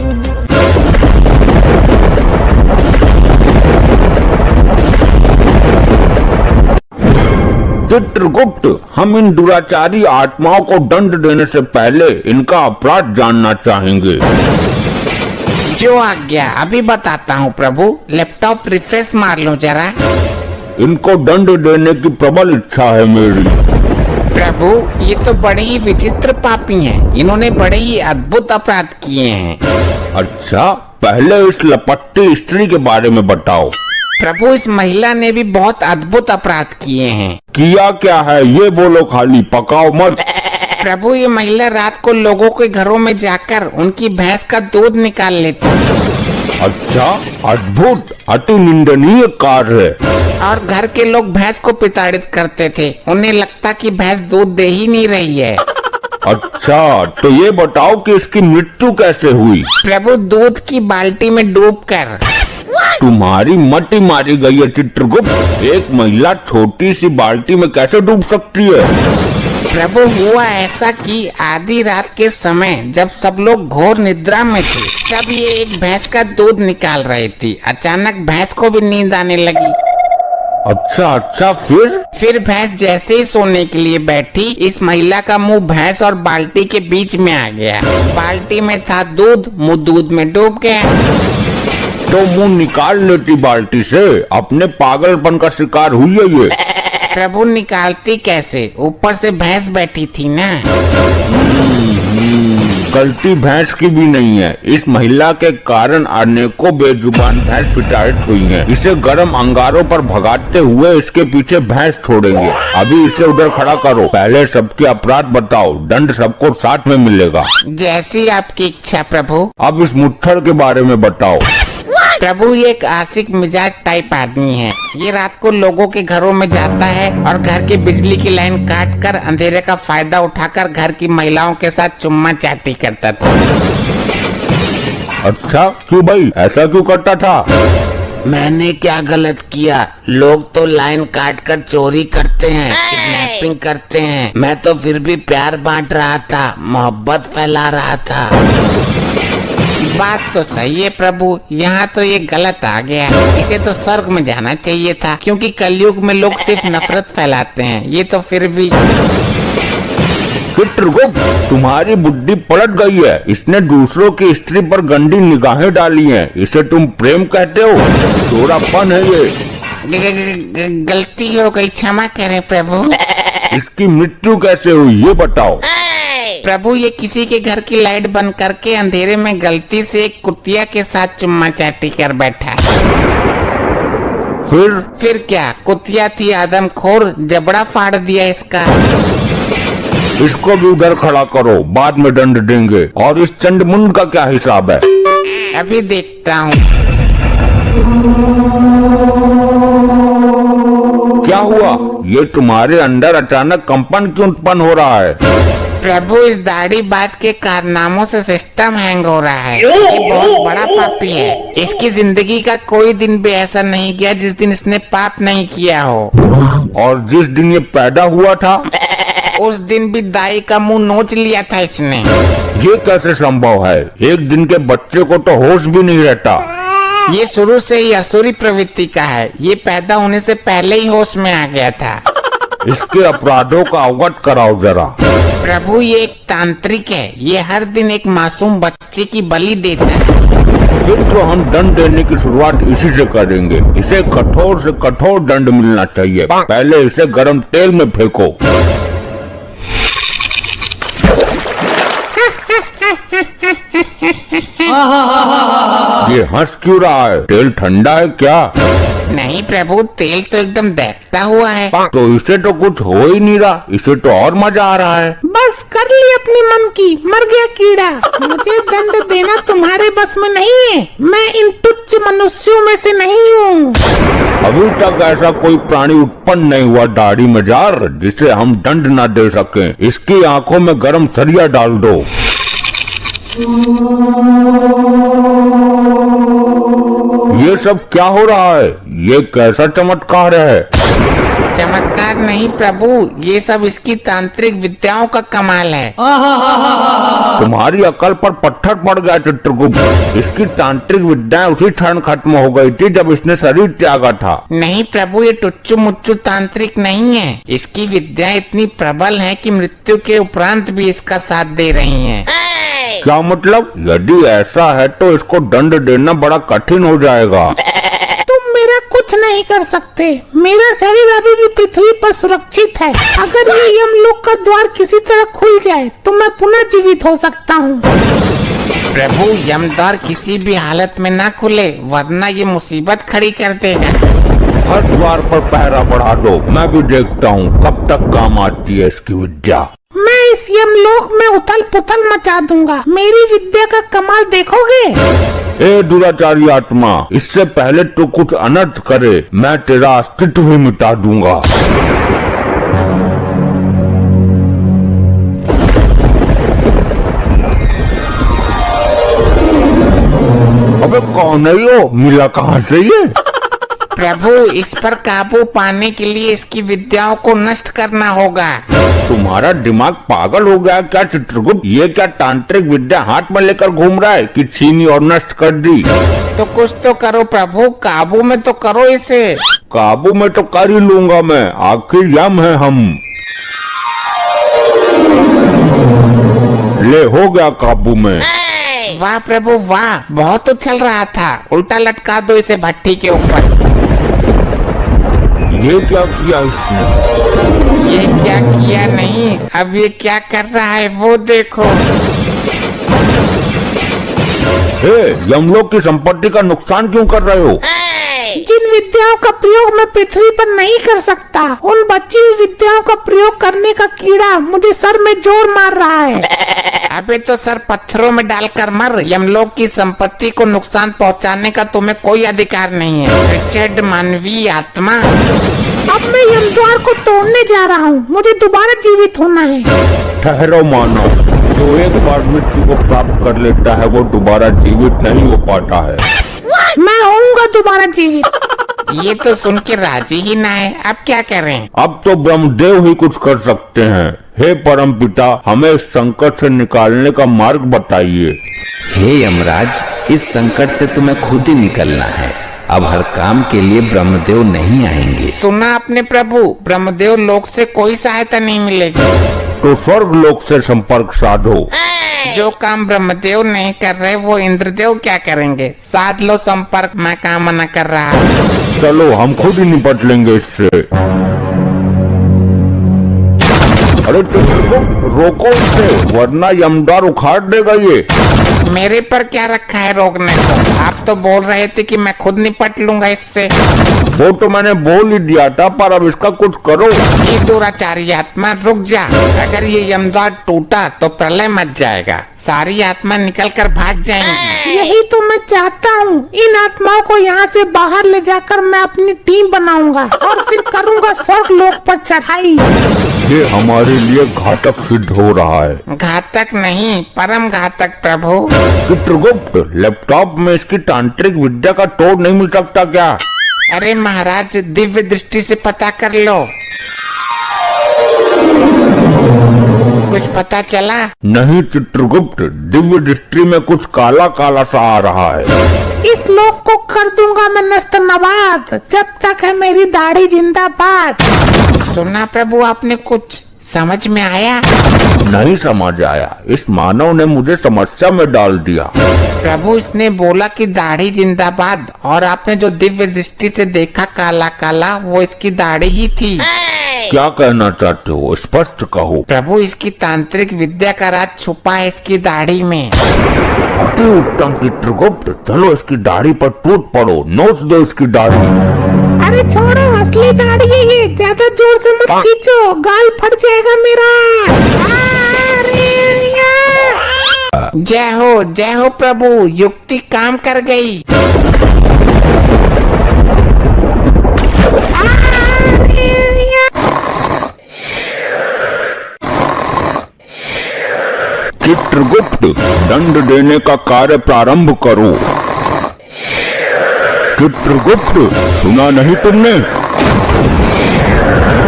चित्रगुप्त, हम इन दुराचारी आत्माओं को दंड देने से पहले इनका अपराध जानना चाहेंगे। जो आज्ञा, अभी बताता हूँ प्रभु। लैपटॉप रिफ्रेश मार लो जरा। इनको दंड देने की प्रबल इच्छा है मेरी। प्रभु, ये तो बड़े ही विचित्र पापी हैं, इन्होंने बड़े ही अद्भुत अपराध किए हैं। अच्छा, पहले इस लपट्टी स्त्री के बारे में बताओ। प्रभु, इस महिला ने भी बहुत अद्भुत अपराध किए हैं। किया क्या है ये बोलो, खाली पकाओ मत। प्रभु, ये महिला रात को लोगों के घरों में जाकर उनकी भैंस का दूध निकाल लेती। अच्छा, अद्भुत, अति निंदनीय कार्य है। और घर के लोग भैंस को प्रताड़ित करते थे, उन्हें लगता कि भैंस दूध दे ही नहीं रही है। अच्छा, तो ये बताओ कि इसकी मृत्यु कैसे हुई? प्रभु, दूध की बाल्टी में डूबकर। तुम्हारी मति मारी गई है चित्रगुप्त, एक महिला छोटी सी बाल्टी में कैसे डूब सकती है? प्रभु, हुआ ऐसा कि आधी रात के समय जब सब लोग घोर निद्रा में थे, तब ये एक भैंस का दूध निकाल रही थी। अचानक भैंस को भी नींद आने लगी। अच्छा, फिर भैंस जैसे ही सोने के लिए बैठी, इस महिला का मुंह भैंस और बाल्टी के बीच में आ गया। बाल्टी में था दूध, मुंह दूध में डूब गया। तो मुंह निकाल लेती बाल्टी से, अपने पागलपन का शिकार हुई है ये। प्रभु निकालती कैसे? ऊपर से भैंस बैठी थी ना। गलती भैंस की भी नहीं है। इस महिला के कारण अनेकों बेजुबान भैंस पिटारित हुई हैं। इसे गर्म अंगारों पर भगाते हुए इसके पीछे भैंस छोड़ेंगे। अभी इसे उधर खड़ा करो। पहले सबके अपराध बताओ, दंड सबको साथ में मिलेगा। जैसी आपकी इच्छा प्रभु। अब इस मुट्ठर के बारे में बताओ। प्रभु ये एक आशिक मिजाज टाइप आदमी है। ये रात को लोगों के घरों में जाता है और घर की बिजली की लाइन काट कर अंधेरे का फायदा उठाकर घर की महिलाओं के साथ चुम्मा चाटी करता था। अच्छा, क्यों भाई, ऐसा क्यों करता था? मैंने क्या गलत किया? लोग तो लाइन काट कर चोरी करते हैं, किडनैपिंग करते हैं। मैं तो फिर भी प्यार बांट रहा था, मोहब्बत फैला रहा था। बात तो सही है प्रभु, यहाँ तो ये गलत आ गया। इसे तो स्वर्ग में जाना चाहिए था, क्योंकि कलयुग में लोग सिर्फ नफरत फैलाते हैं। ये तो फिर भी। चित्रगुप्त, तुम्हारी बुद्धि पलट गई है। इसने दूसरों की स्त्री पर गंदी निगाहें डाली हैं। इसे तुम प्रेम कहते हो? चोरापन है ये। गलती हो गई, क्षमा करें प्रभु। इसकी मृत्यु कैसे हुई ये बताओ। प्रभु ये किसी के घर की लाइट बंद करके अंधेरे में गलती से एक कुतिया के साथ चुम्मा चाटी कर बैठा। फिर क्या, कुतिया थी आदमखोर, जबड़ा फाड़ दिया इसका। इसको भी उधर खड़ा करो, बाद में दंड देंगे। और इस चंडमुंड का क्या हिसाब है? अभी देखता हूँ। क्या हुआ? ये तुम्हारे अंदर अचानक कंपन क्यों उत्पन्न हो रहा है? प्रभु इस दाढ़ी बाज के कारनामों से सिस्टम हैंग हो रहा है। ये बहुत बड़ा पापी है। इसकी जिंदगी का कोई दिन भी ऐसा नहीं गया जिस दिन इसने पाप नहीं किया हो। और जिस दिन ये पैदा हुआ था उस दिन भी दाई का मुंह नोच लिया था इसने। ये कैसे संभव है? एक दिन के बच्चे को तो होश भी नहीं रहता। ये शुरू से ही असुरी प्रवृत्ति का है। ये पैदा होने से पहले ही होश में आ गया था। इसके अपराधों का अवगत कराओ जरा। प्रभु ये एक तांत्रिक है। ये हर दिन एक मासूम बच्चे की बलि देता है। फिर तो हम दंड देने की शुरुआत इसी से करेंगे। इसे कठोर से कठोर दंड मिलना चाहिए। पहले इसे गरम तेल में फेंको। ये हंस क्यों रहा है? तेल ठंडा है क्या? नहीं प्रभु, तेल तो एकदम दहकता हुआ है। तो इसे तो कुछ हो ही नहीं रहा। इसे तो और मजा आ रहा है। बस कर ली अपने मन की, मर गया कीड़ा। मुझे दंड देना तुम्हारे बस में नहीं है। मैं इन तुच्छ मनुष्यों में से नहीं हूँ। अभी तक ऐसा कोई प्राणी उत्पन्न नहीं हुआ दाढ़ी मजार जिसे हम दंड न दे सकें। इसकी आंखों में गरम सरिया डाल दो। ये सब क्या हो रहा है? ये कैसा चमत्कार है? चमत्कार नहीं प्रभु, ये सब इसकी तांत्रिक विद्याओं का कमाल है। तुम्हारी अकल पर पत्थर पड़ गया चित्रगुप्त। इसकी तांत्रिक विद्याएं उसी क्षण खत्म हो गई थी जब इसने शरीर त्यागा था। नहीं प्रभु, ये टुच्चू मुच्चू तांत्रिक नहीं है। इसकी विद्याएं इतनी प्रबल हैं कि मृत्यु के उपरांत भी इसका साथ दे रही हैं। क्या मतलब? यदि ऐसा है तो इसको दंड देना बड़ा कठिन हो जाएगा। तुम मेरा कुछ नहीं कर सकते। मेरा शरीर अभी भी पृथ्वी पर सुरक्षित है। अगर ये यमलोक का द्वार किसी तरह खुल जाए तो मैं पुनः जीवित हो सकता हूँ। प्रभु यमद्वार किसी भी हालत में ना खुले, वरना ये मुसीबत खड़ी कर देगा। हर द्वार पर पहरा बढ़ा दो। मैं भी देखता हूँ कब तक काम आती है इसकी विद्या। मैं इस यमलोक में उथल पुथल मचा दूंगा। मेरी विद्या का कमाल देखोगे? ए दुराचारी आत्मा, इससे पहले तो कुछ अनर्थ करे, मैं तेरा अस्तित्व ही मिटा दूंगा। अबे कौन है यो? मिला कहाँ से ये? प्रभु इस पर काबू पाने के लिए इसकी विद्याओं को नष्ट करना होगा। तुम्हारा दिमाग पागल हो गया क्या चित्रगुप्त? ये क्या तांत्रिक विद्या हाथ में लेकर घूम रहा है कि छीनी और नष्ट कर दी? तो कुछ तो करो प्रभु, काबू में तो करो इसे। काबू में तो कर ही लूंगा मैं, आखिर यम है हम। ले हो गया काबू में। वाह प्रभु वाह, बहुत उछल रहा था। उल्टा लटका दो इसे भट्टी के ऊपर। ये क्या किया इसने? ये क्या किया नहीं, अब ये क्या कर रहा है वो देखो। हे, यमलोक की संपत्ति का नुकसान क्यों कर रहे हो? जिन विद्याओं का प्रयोग मैं पृथ्वी पर नहीं कर सकता, उन बची हुई विद्याओं का प्रयोग करने का कीड़ा मुझे सर में जोर मार रहा है। अबे तो सर पत्थरों में डालकर मर, यमलोक की संपत्ति को नुकसान पहुंचाने का तुम्हें कोई अधिकार नहीं है। रिचर्ड मानवीय आत्मा। अब मैं यमद्वार को तोड़ने जा रहा हूँ, मुझे दोबारा जीवित होना है। ठहरो मानव, जो एक बार मृत्यु को प्राप्त कर लेता है वो दोबारा जीवित नहीं हो पाता है। मैं होऊंगा दोबारा जीवित। ये तो सुन के राजी ही ना है, अब क्या करें? अब तो ब्रह्मदेव ही कुछ कर सकते हैं। हे परम पिता, हमें इस संकट से निकालने का मार्ग बताइए। हे यमराज, इस संकट से तुम्हें खुद ही निकलना है। अब हर काम के लिए ब्रह्मदेव नहीं आएंगे। सुना आपने प्रभु, ब्रह्मदेव लोक से कोई सहायता नहीं मिलेगी। तो स्वर्ग लोक से संपर्क साधो। जो काम ब्रह्मदेव नहीं कर रहे वो इंद्रदेव क्या करेंगे? साध लो संपर्क, मैं काम मना कर रहा हूँ। चलो हम खुद ही निपट लेंगे इससे। अरे चित्रगुप्त, रोको इसे, वरना यमद्वार उखाड़ देगा ये। मेरे पर क्या रखा है रोकने को? आप तो बोल रहे थे कि मैं खुद निपट लूंगा इससे। वो तो मैंने बोल ही दिया था, पर अब इसका कुछ करो। ये दुराचारी आत्मा रुक जा, अगर ये यमद्वार टूटा तो प्रलय मच जाएगा, सारी आत्मा निकल कर भाग जाएंगी। यही तो मैं चाहता हूँ। इन आत्माओं को यहाँ से बाहर ले जाकर मैं अपनी टीम बनाऊंगा और फिर करूँगा स्वर्ग लोक पर चढ़ाई। ये हमारे लिए घातक सिद्ध हो रहा है। घातक नहीं, परम घातक प्रभु। चित्रगुप्त, लैपटॉप में इसकी तांत्रिक विद्या का तोड़ नहीं मिल सकता क्या? अरे महाराज, दिव्य दृष्टि से पता कर लो। कुछ पता चला? नहीं चित्रगुप्त, दिव्य दृष्टि में कुछ काला काला सा आ रहा है। इस लोक को कर दूंगा मैं नस्त नवाद, जब तक है मेरी दाढ़ी जिंदाबाद। सुना प्रभु आपने, कुछ समझ में आया? नहीं समझ आया, इस मानव ने मुझे समस्या में डाल दिया। प्रभु इसने बोला कि दाढ़ी जिंदाबाद, और आपने जो दिव्य दृष्टि से देखा काला काला, वो इसकी दाढ़ी ही थी। क्या कहना चाहते हो, स्पष्ट कहो। प्रभु इसकी तांत्रिक विद्या का राज छुपा है इसकी दाढ़ी में। अति उत्तम चित्रगुप्त, चलो इसकी दाढ़ी पर टूट पड़ो, नोच दो इसकी दाढ़ी। अरे छोड़ो, असली दाढ़ी है ये, ज्यादा जोर से मत खींचो, गाल फट जाएगा मेरा। जय हो प्रभु, युक्ति काम कर गई। चित्रगुप्त, दंड देने का कार्य प्रारंभ करो। चित्रगुप्त, सुना नहीं तुमने?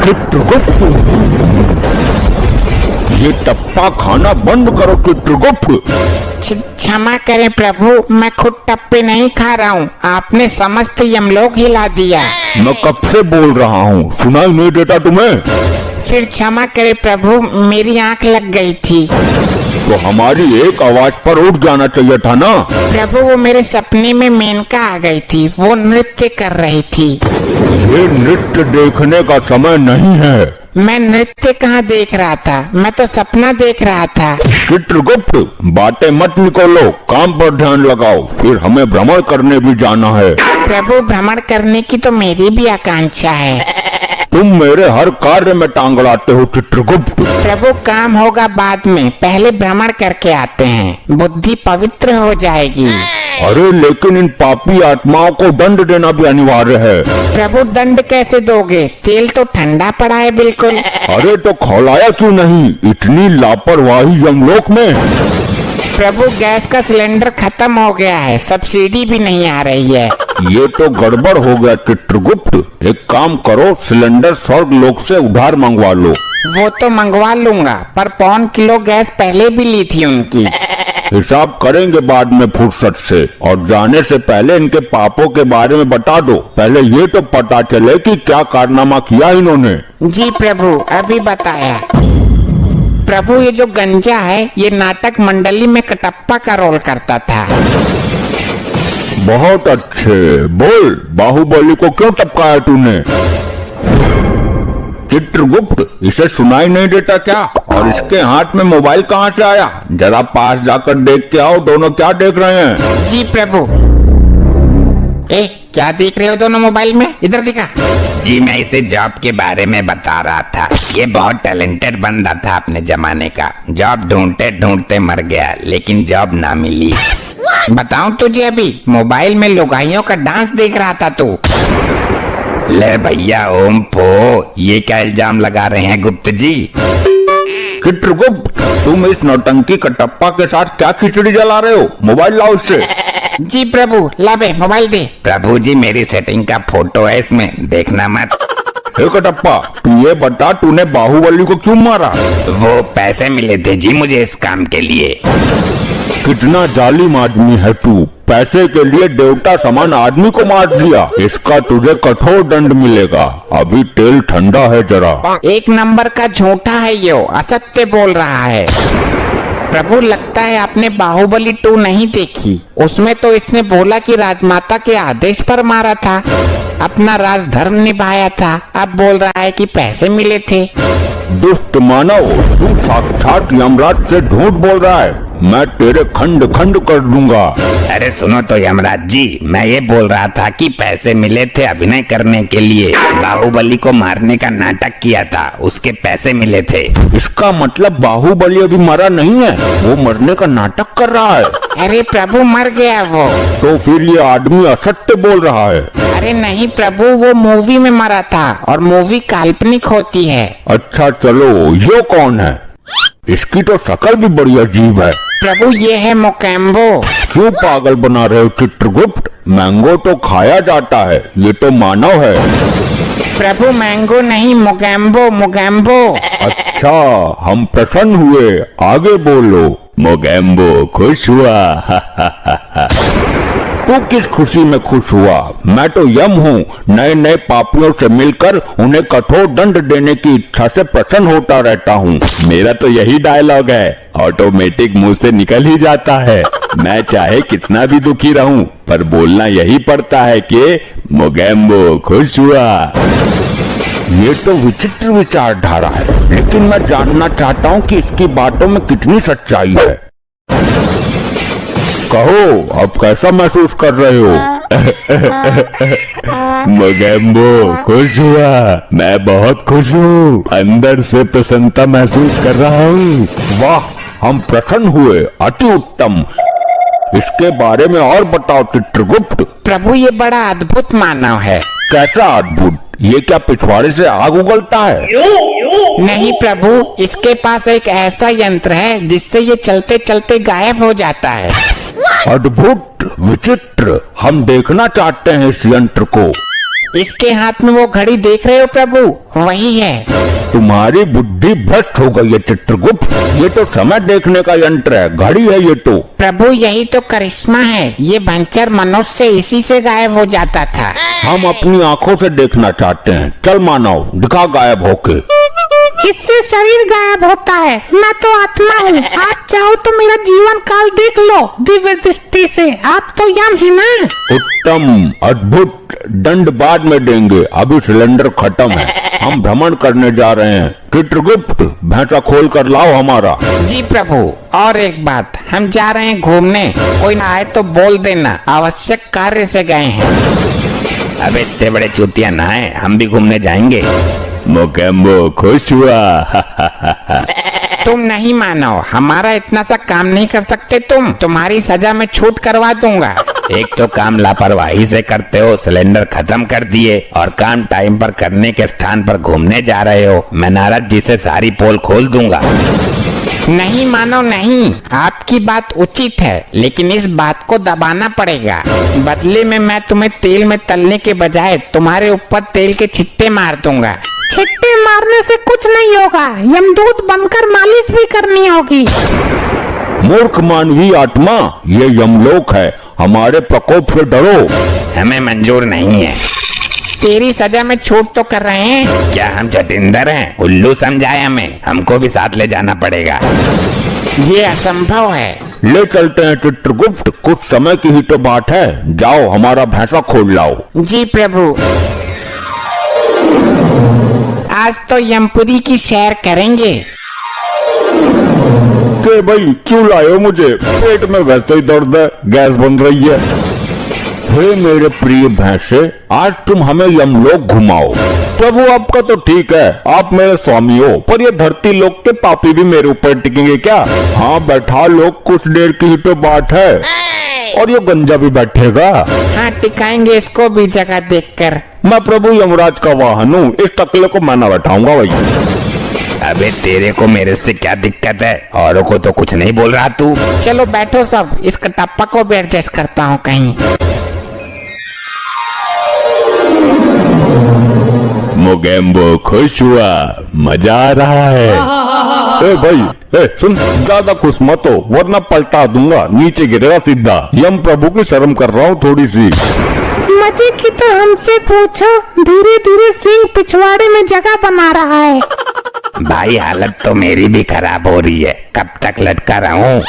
चित्रगुप्त, ये टप्पा खाना बंद करो चित्रगुप्त। क्षमा करें प्रभु, मैं खुद टप्पे नहीं खा रहा हूँ, आपने समस्त यमलोक हिला दिया। मैं कब से बोल रहा हूँ, सुनाई नहीं देता तुम्हें? फिर क्षमा करें प्रभु, मेरी आंख लग गई थी। तो हमारी एक आवाज पर उठ जाना चाहिए था ना। प्रभु वो मेरे सपने में मेनका आ गई थी, वो नृत्य कर रही थी। ये नृत्य देखने का समय नहीं है। मैं नृत्य कहाँ देख रहा था, मैं तो सपना देख रहा था। चित्रगुप्त, बातें मत निकालो, काम पर ध्यान लगाओ, फिर हमें भ्रमण करने भी जाना है। प्रभु भ्रमण करने की तो मेरी भी आकांक्षा है। तुम मेरे हर कार्य में टांग अड़ाते हो चित्रगुप्त। प्रभु काम होगा बाद में, पहले भ्रमण करके आते हैं, बुद्धि पवित्र हो जाएगी। अरे लेकिन इन पापी आत्माओं को दंड देना भी अनिवार्य है। प्रभु दंड कैसे दोगे, तेल तो ठंडा पड़ा है बिल्कुल। अरे तो खौलाया क्यों नहीं, इतनी लापरवाही यमलोक में। प्रभु गैस का सिलेंडर खत्म हो गया है, सब्सिडी भी नहीं आ रही है। ये तो गड़बड़ हो गया चित्रगुप्त, एक काम करो, सिलेंडर स्वर्ग लोक से उधार मंगवा लो। वो तो मंगवा लूंगा, पर 1 किलो गैस पहले भी ली थी उनकी। हिसाब करेंगे बाद में फुर्सत से, और जाने से पहले इनके पापों के बारे में बता दो। पहले ये तो पता चले कि क्या कारनामा किया इन्होंने। जी प्रभु, अभी बताया। प्रभु ये जो गंजा है, ये नाटक मंडली में कटप्पा का रोल करता था। बहुत अच्छे, बोल बाहुबली को क्यों टपकाया तूने? चित्रगुप्त, इसे सुनाई नहीं देता क्या? और इसके हाथ में मोबाइल कहाँ से आया? जरा पास जाकर देख के आओ, दोनों क्या देख रहे हैं? जी प्रभु। क्या देख रहे हो दोनों मोबाइल में? इधर दिखा। जी मैं इसे जॉब के बारे में बता रहा था। ये बहुत टैलेंटेड बंदा था अपने जमाने का। जॉब ढूंढते ढूंढते मर गया, लेकिन जॉब ना मिली। बताऊं तुझे, अभी मोबाइल में लुगाइयों का डांस देख रहा था तू। ले भैया ओम पो, ये क्या इल्जाम लगा रहे हैं गुप्त जी? चित्रगुप्त, तुम इस नौटंकी कटप्पा के साथ क्या खिचड़ी जला रहे हो? मोबाइल लाओ इससे। जी प्रभु, ला बे मोबाइल दे। प्रभु जी मेरी सेटिंग का फोटो है इसमें, देखना मत। हे कटप्पा, तू ये बता, तूने बाहुबली को क्यों मारा? वो पैसे मिले थे जी मुझे इस काम के लिए। कितना जालिम आदमी है तू, पैसे के लिए देवता समान आदमी को मार दिया। इसका तुझे कठोर दंड मिलेगा। अभी तेल ठंडा है जरा। एक नंबर का झूठा है ये, असत्य बोल रहा है। प्रभु लगता है आपने बाहुबली 2 नहीं देखी। उसमें तो इसने बोला कि राजमाता के आदेश पर मारा था, अपना राजधर्म निभाया था। अब बोल रहा है कि पैसे मिले थे। दुष्ट मानव, तू साक्षात यमराज से झूठ बोल रहा है। मैं तेरे खंड खंड कर दूंगा। अरे सुनो तो यमराज जी, मैं ये बोल रहा था कि पैसे मिले थे अभिनय करने के लिए। बाहुबली को मारने का नाटक किया था, उसके पैसे मिले थे। इसका मतलब बाहुबली अभी मरा नहीं है, वो मरने का नाटक कर रहा है। अरे प्रभु मर गया वो। तो फिर ये आदमी असत्य बोल रहा है। अरे नहीं प्रभु, वो मूवी में मरा था और मूवी काल्पनिक होती है। अच्छा चलो, ये कौन है? इसकी तो शक्ल भी बड़ी अजीब है। प्रभु ये है मोकैम्बो। क्यों पागल बना रहे हो चित्रगुप्त? मैंगो तो खाया जाता है, ये तो मानव है। प्रभु मैंगो नहीं, मोगैम्बो मोगैम्बो। अच्छा, हम प्रसन्न हुए, आगे बोलो। मोगैम्बो खुश हुआ। तू किस खुशी में खुश हुआ? मैं तो यम हूँ, नए नए पापियों से मिलकर उन्हें कठोर दंड देने की इच्छा से प्रसन्न होता रहता हूँ। मेरा तो यही डायलॉग है, ऑटोमेटिक मुंह से निकल ही जाता है। मैं चाहे कितना भी दुखी रहूं, पर बोलना यही पड़ता है कि मोगैम्बो खुश हुआ। ये तो विचित्र विचारधारा है, लेकिन मैं जानना चाहता हूँ कि इसकी बातों में कितनी सच्चाई है। कहो, अब कैसा महसूस कर रहे हो? मोगैम्बो खुश हुआ, मैं बहुत खुश हूँ, अंदर से प्रसन्नता महसूस कर रहा हूँ। वाह, हम प्रसन्न हुए, अति उत्तम। इसके बारे में और बताओ चित्रगुप्त। प्रभु ये बड़ा अद्भुत मानव है। कैसा अद्भुत? ये क्या पिछवाड़े से आग उगलता है? नहीं प्रभु, इसके पास एक ऐसा यंत्र है जिससे ये चलते चलते गायब हो जाता है। अद्भुत, विचित्र, हम देखना चाहते हैं इस यंत्र को। इसके हाथ में वो घड़ी देख रहे हो प्रभु, वही है। तुम्हारी बुद्धि भ्रष्ट हो गई है चित्रगुप्त। ये तो समय देखने का यंत्र है, घड़ी है ये तो। प्रभु यही तो करिश्मा है, ये भंचर मनुष्य इसी से गायब हो जाता था। हम अपनी आंखों से देखना चाहते हैं। चल मानव, दिखा गायब होके। इससे शरीर गायब होता है, मैं तो आत्मा हूँ। आप चाहो तो मेरा जीवन काल देख लो दिव्य दृष्टि से। आप तो यम है ना। उत्तम, अद्भुत, दंड बाद में देंगे, अभी सिलेंडर खत्म है। हम भ्रमण करने जा रहे हैं। चित्रगुप्त, भैंसा खोल कर लाओ हमारा। जी प्रभु, और एक बात, हम जा रहे हैं घूमने, कोई ना आए तो बोल देना, आवश्यक कार्य से गए हैं। अब इतने बड़े चूतिया ना है, हम भी घूमने जाएंगे। मोगैम्बो खुश हुआ। तुम नहीं मानो, हमारा इतना सा काम नहीं कर सकते तुम। तुम्हारी सजा में छूट करवा दूंगा। एक तो काम लापरवाही से करते हो, सिलेंडर खत्म कर दिए, और काम टाइम पर करने के स्थान पर घूमने जा रहे हो। मैं नारद जी से सारी पोल खोल दूंगा। नहीं मानो नहीं, आपकी बात उचित है, लेकिन इस बात को दबाना पड़ेगा। बदले में मैं तुम्हें तेल में तलने के बजाय तुम्हारे ऊपर तेल के छिट्टे मार दूंगा। छिट्टे मारने से कुछ नहीं होगा, यमदूत बनकर मालिश भी करनी होगी। मूर्ख मानवीय आत्मा, ये यमलोक है, हमारे प्रकोप से डरो। हमें मंजूर नहीं है। तेरी सजा में छूट तो कर रहे हैं। क्या हम जतिंदर हैं? उल्लू समझाए हमें, हमको भी साथ ले जाना पड़ेगा। ये असंभव है। ले चलते हैं चित्रगुप्त, कुछ समय की ही तो बात है। जाओ, हमारा भैंसा खोल लाओ। जी प्रभु। आज तो यमपुरी की सैर करेंगे। के भाई क्यों लाए हो मुझे? पेट में वैसे ही दर्द है, गैस बन रही है। हे मेरे प्रिय भैंसे, आज तुम हमें यमलोक घुमाओ। प्रभु आपका तो ठीक है, आप मेरे स्वामी हो, पर ये धरती लोक के पापी भी मेरे ऊपर टिकेंगे क्या? हाँ बैठा लोग, कुछ देर की ही तो बात है। और ये गंजा भी बैठेगा। हाँ टिकाएंगे इसको भी जगह देखकर। मैं प्रभु यमराज का वाहन हूँ, इस टकले को मैं ना बैठाऊंगा भाई। अबे तेरे को मेरे से क्या दिक्कत है? औरों को तो कुछ नहीं बोल रहा तू। चलो बैठो सब, इस कटप्पा को भी एडजस्ट करता हूँ कहीं। मोगेम्बो खुश हुआ, मजा आ रहा है। ए भाई, ए सुन, ज्यादा खुश मत हो वरना पलटा दूंगा, नीचे गिरेगा सीधा। यम प्रभु की शर्म कर रहा हूँ थोड़ी सी। मजे की तो हमसे पूछो, धीरे धीरे सिंह पिछवाड़े में जगह बना रहा है। भाई हालत तो मेरी भी खराब हो रही है, कब तक लटका रहूं?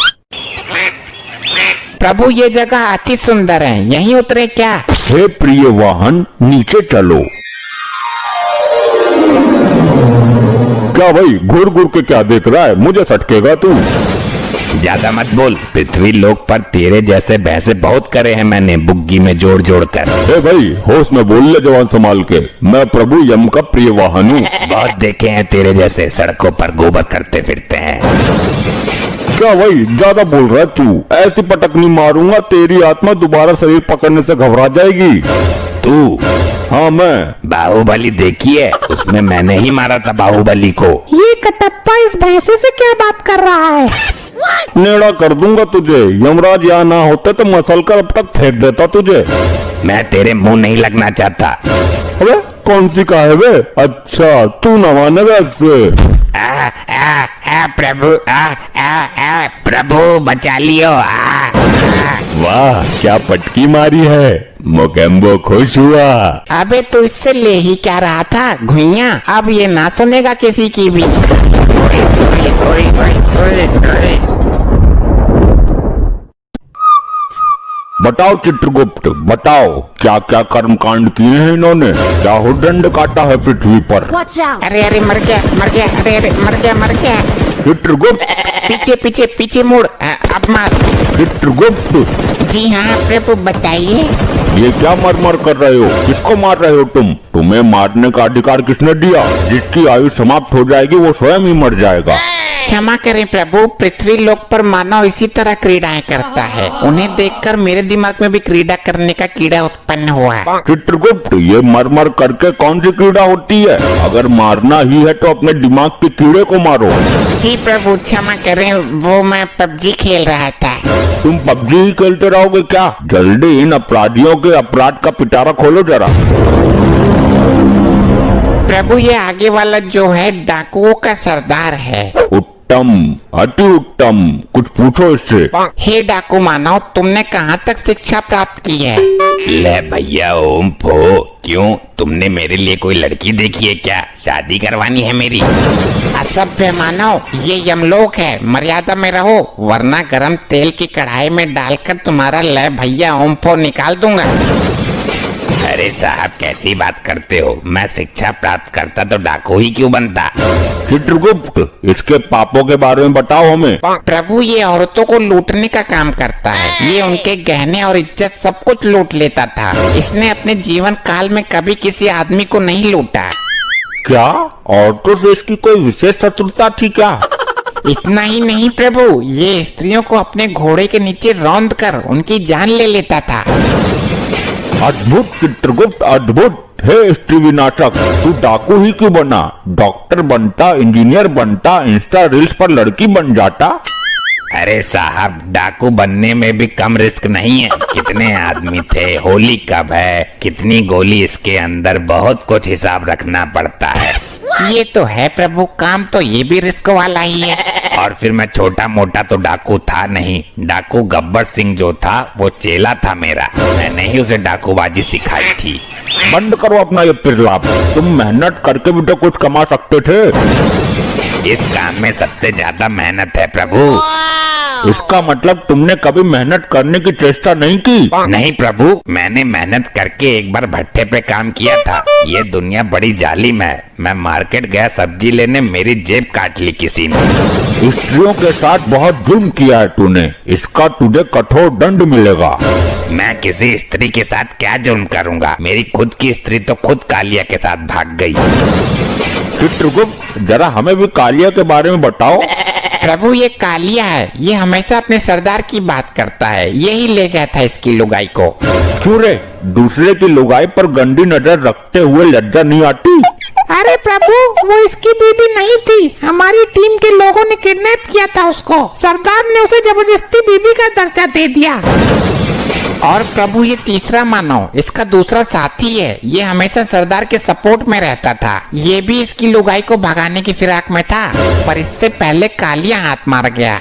प्रभु ये जगह अति सुंदर है, यहीं उतरे क्या? हे प्रिय वाहन, नीचे चलो। क्या भाई घूर घूर के क्या देख रहा है? मुझे सटकेगा तू। ज्यादा मत बोल, पृथ्वी लोक पर तेरे जैसे भैंसे बहुत करे हैं मैंने बुग्गी में जोड़ जोड़ कर। ए भाई होश में बोल ले जवान संभाल के, मैं प्रभु यम का प्रिय वाहन हूँ। बहुत देखे हैं तेरे जैसे सड़कों पर गोबर करते फिरते हैं। क्या भाई ज्यादा बोल रहा है तू? ऐसी पटकनी मारूंगा तेरी आत्मा दोबारा शरीर पकड़ने से घबरा जाएगी। तू? हाँ मैं। बाहुबली देखी है? उसमें मैंने ही मारा था बाहुबली को। ये कटप्पा इस भैंसे से क्या बात कर रहा है? नेड़ा कर दूंगा तुझे, यमराज यहाँ ना होते तो मसल कर अब तक फेंक देता तुझे। मैं तेरे मुंह नहीं लगना चाहता। अबे कौन सी का है बे? अच्छा तू न मानेगा इससे। प्रभु प्रभु बचा लियो। वाह क्या पटकी मारी है, मोगेम्बो खुश हुआ। अबे तू इससे ले ही क्या रहा था घुइया, अब ये ना सुनेगा किसी की भी। बताओ चित्रगुप्त, बताओ क्या क्या कर्म कांड किए हैं इन्होंने? क्या हो दंड काटा है पृथ्वी पर? अरे अरे मर गया मर गया, अरे अरे मर गया मर गया। चित्रगुप्त, पीछे पीछे पीछे मुड़, अब मार। चित्रगुप्त, जी हाँ प्रभु बताइए। ये क्या मर कर रहे हो? किसको मार रहे हो तुम? तुम्हें मारने का अधिकार किसने दिया? जिसकी आयु समाप्त हो जाएगी वो स्वयं ही मर जाएगा। क्षमा करें प्रभु, पृथ्वी लोक पर मानव इसी तरह क्रीड़ाएं करता है, उन्हें देखकर मेरे दिमाग में भी क्रीड़ा करने का कीड़ा उत्पन्न हुआ है। चित्रगुप्त, ये मर करके कौन सी कीड़ा होती है? अगर मारना ही है तो अपने दिमाग के कीड़े को मारो। जी प्रभु क्षमा करें, वो मैं पबजी खेल रहा था। तुम पबजी ही खेलते रहोगे क्या? जल्दी इन अपराधियों के अपराध का पिटारा खोलो जरा। प्रभु ये आगे वाला जो है डाकुओं का सरदार है। उत्तम, अति उत्तम, कुछ पूछो इससे। हे डाकू मानव, तुमने कहाँ तक शिक्षा प्राप्त की है? ले भैया ओम फो, क्यों तुमने मेरे लिए कोई लड़की देखी है क्या? शादी करवानी है मेरी? असभ्य मानव, ये यमलोक है, मर्यादा में रहो वरना गरम तेल की कढ़ाई में डालकर तुम्हारा ले भैया ओम फो निकाल दूंगा। अरे साहब कैसी बात करते हो? मैं शिक्षा प्राप्त करता तो डाकू ही क्यों बनता? चित्रगुप्त, इसके पापों के बारे में बताओ हमें। प्रभु ये औरतों को लूटने का काम करता है, ये उनके गहने और इज्जत सब कुछ लूट लेता था। इसने अपने जीवन काल में कभी किसी आदमी को नहीं लूटा। क्या औरतों से इसकी कोई विशेष शत्रुता थी क्या? इतना ही नहीं प्रभु, ये स्त्रियों को अपने घोड़े के नीचे रौंद कर उनकी जान ले लेता था। अद्भुत चित्रगुप्त, अद्भुत। हे स्त्री विनाशक, तू डाकू ही क्यों बना? डॉक्टर बनता, इंजीनियर बनता, इंस्टा रील्स पर लड़की बन जाता। अरे साहब डाकू बनने में भी कम रिस्क नहीं है। कितने आदमी थे, होली कब है, कितनी गोली इसके अंदर, बहुत कुछ हिसाब रखना पड़ता है। ये तो है प्रभु, काम तो ये भी रिस्क वाला ही है। और फिर मैं छोटा मोटा तो डाकू था नहीं। डाकू गब्बर सिंह जो था वो चेला था मेरा, मैंने ही उसे डाकूबाजी सिखाई थी। बंद करो अपना ये पिरलाप, तुम मेहनत करके भी तो कुछ कमा सकते थे। इस काम में सबसे ज्यादा मेहनत है प्रभु। इसका मतलब तुमने कभी मेहनत करने की चेष्टा नहीं की? नहीं प्रभु, मैंने मेहनत करके एक बार भट्टे पे काम किया था। ये दुनिया बड़ी जालिम है। मैं मार्केट गया सब्जी लेने, मेरी जेब काट ली किसी ने। स्त्रियों के साथ बहुत जुल्म किया है तूने, इसका तुझे कठोर दंड मिलेगा। मैं किसी स्त्री के साथ क्या जुर्म करूंगा? मेरी खुद की स्त्री तो खुद कालिया के साथ भाग गई। चित्रगुप्त, जरा हमें भी कालिया के बारे में बताओ। प्रभु ये कालिया है, ये हमेशा अपने सरदार की बात करता है। यही ले गया था इसकी लुगाई को। क्यों रे, दूसरे की लुगाई पर गंदी नजर रखते हुए लज्जा नहीं आती? अरे प्रभु, वो इसकी बीबी नहीं थी, हमारी टीम के लोगों ने किडनैप किया था उसको। सरदार ने उसे जबरदस्ती बीबी का दर्जा दे दिया। और प्रभु ये तीसरा मानव, इसका दूसरा साथी है। ये हमेशा सरदार के सपोर्ट में रहता था। ये भी इसकी लुगाई को भगाने की फिराक में था, पर इससे पहले कालिया हाथ मार गया।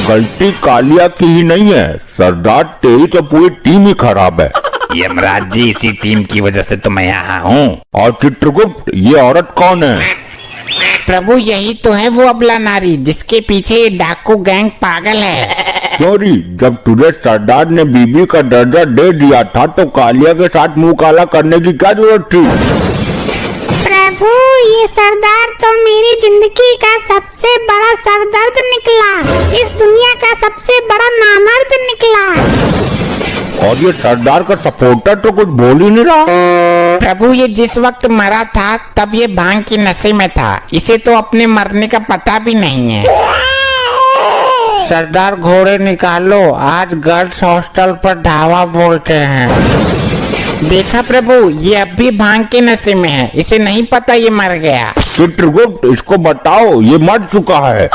गलती कालिया की ही नहीं है, सरदार तेरी तो पूरी टीम ही खराब है। यमराज जी, इसी टीम की वजह से तो मैं यहाँ हूँ। और चित्रगुप्त, ये औरत कौन है? प्रभु यही तो है वो अबला नारी जिसके पीछे ये डाकू गैंग पागल है। सॉरी, जब तुझे सरदार ने बीबी का दर्जा दे दिया था तो कालिया के साथ मुंह काला करने की क्या जरूरत थी? प्रभु, ये सरदार तो मेरी जिंदगी का सबसे बड़ा सरदर्द निकला। इस दुनिया का सबसे बड़ा नामर्द निकला। और ये सरदार का सपोर्टर तो कुछ बोल ही नहीं रहा। प्रभु ये जिस वक्त मरा था तब ये भांग की नशे में था। इसे तो अपने मरने का पता भी नहीं है। सरदार घोड़े निकालो, आज गर्ल्स हॉस्टल पर ढावा बोलते हैं। देखा प्रभु, ये अब भी भांग के नशे में है। इसे नहीं पता ये मर गया। चित्रगुप्त, इसको बताओ ये मर चुका है।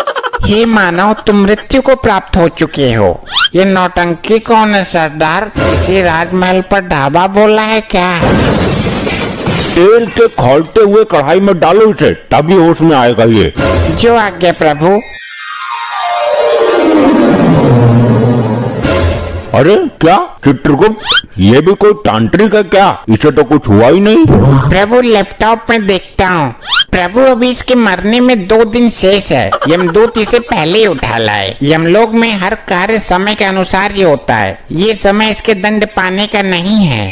हे मानव, तुम मृत्यु को प्राप्त हो चुके हो। ये नौटंकी कौन है सरदार? इसे राजमहल पर ढाबा बोला है क्या? तेल के खौलते हुए कढ़ाई में डालो इसे, तभी होश में आएगा ये। जो आज्ञा प्रभु। अरे क्या चित्रगुप्त, ये भी कोई तांत्रिक है क्या? इसे तो कुछ हुआ ही नहीं। प्रभु लैपटॉप में देखता हूँ। प्रभु अभी इसके मरने में 2 दिन शेष है। यमदूत इसे पहले ही उठा लाए। यमलोक में हर कार्य समय के अनुसार ही होता है। ये समय इसके दंड पाने का नहीं है।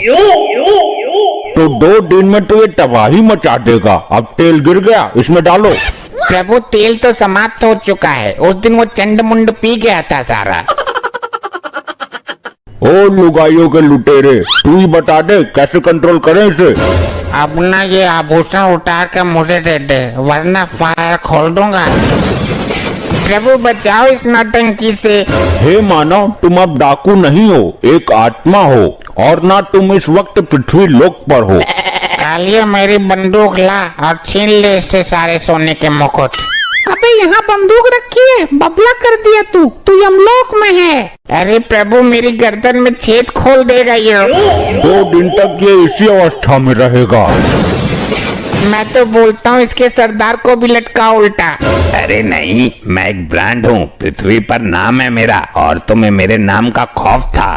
तो 2 दिन में तो ये तबाही मचा देगा। अब तेल गिर गया, इसमें डालो। प्रभु तेल तो समाप्त हो चुका है। उस दिन वो चंड मुंड पी गया था सारा। ओ लुगाइयों के लुटेरे, तू ही बता दे कैसे कंट्रोल करें इसे। अब ना ये आभूषण उतार कर मुझे दे दे, वरना फायर खोल दूंगा। प्रभु बचाओ इस नौटंकी से। हे मानव, तुम अब डाकू नहीं हो, एक आत्मा हो, और ना तुम इस वक्त पृथ्वी लोक पर हो। कालिया मेरी बंदूक ला और छीन ले इससे सारे सोने के मुकुट। अबे यहाँ बंदूक रखी है, बबला कर दिया तू यमलोक में है। अरे प्रभु मेरी गर्दन में छेद खोल देगा ये। 2 दिन तक ये इसी अवस्था में रहेगा। मैं तो बोलता हूँ इसके सरदार को भी लटका उल्टा। अरे नहीं, मैं एक ब्रांड हूँ। पृथ्वी पर नाम है मेरा, और तुम्हें मेरे नाम का खौफ था।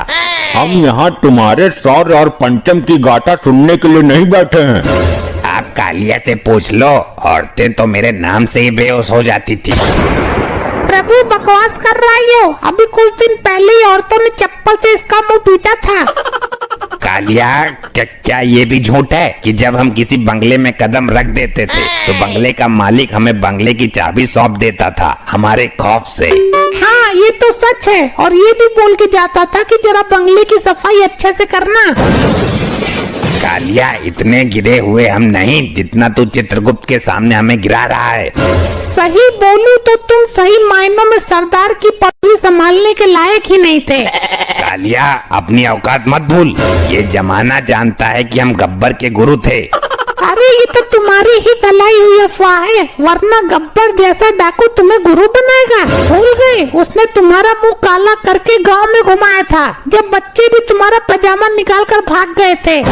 हम यहाँ तुम्हारे सौर और पंचम की गाथा सुनने के लिए नहीं बैठे हैं। आप कालिया से पूछ लो, औरतें तो मेरे नाम से ही बेहोश हो जाती थी। प्रभु बकवास कर रही हो। अभी कुछ दिन पहले ही औरतों ने चप्पल से इसका मुंह पीटा था। कालिया, क्या ये भी झूठ है कि जब हम किसी बंगले में कदम रख देते थे तो बंगले का मालिक हमें बंगले की चाबी सौंप देता था हमारे खौफ से? हाँ ये तो सच है। और ये भी बोल के जाता था कि जरा बंगले की सफाई अच्छे से करना। कालिया, इतने गिरे हुए हम नहीं जितना तू चित्रगुप्त के सामने हमें गिरा रहा है। सही बोलूं तो तुम सही मायनों में सरदार की पदवी संभालने के लायक ही नहीं थे। कालिया, अपनी औकात मत भूल। ये जमाना जानता है कि हम गब्बर के गुरु थे। अरे ये तो तुम्हारी ही फैलाई हुई अफवाह है, वरना गब्बर जैसा डाकू तुम्हें गुरु बनाएगा। भूल गए, उसने तुम्हारा मुंह काला करके गांव में घुमाया था, जब बच्चे भी तुम्हारा पजामा निकाल कर भाग गए थे।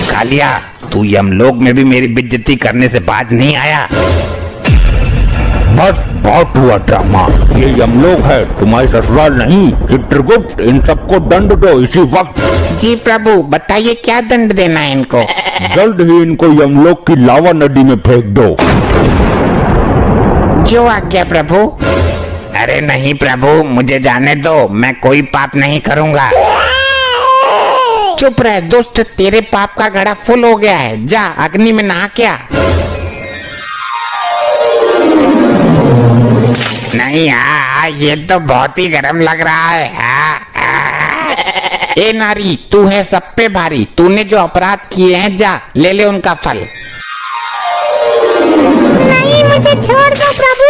कालिया, तू यमलोक में भी मेरी बेइज्जती करने से बाज नहीं आया। बस बहुत हुआ ड्रामा। ये यमलोक है, तुम्हारी ससुराल नहीं। चित्रगुप्त, इन सबको दंड दो इसी वक्त। जी प्रभु बताइए क्या दंड देना है इनको? जल्द ही इनको यमलोक की लावा नदी में फेंक दो। जो आज्ञा प्रभु। अरे नहीं प्रभु, मुझे जाने दो, मैं कोई पाप नहीं करूँगा। चुप रह दुष्ट, तेरे पाप का घड़ा फुल हो गया है, जा अग्नि में नहा क्या। नहीं, ये तो बहुत ही गर्म लग रहा है। ए नारी, तू है सब पे भारी, तूने जो अपराध किए हैं जा ले ले उनका फल। नहीं, मुझे छोड़ दो प्रभु।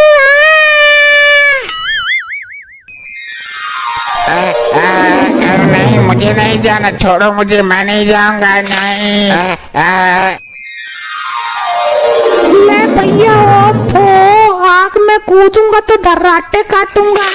नहीं, मुझे नहीं जाना, छोड़ो मुझे, मैं नहीं जाऊंगा, नहीं। ले भैया, आग में कूदूंगा तो दर्राटे काटूंगा।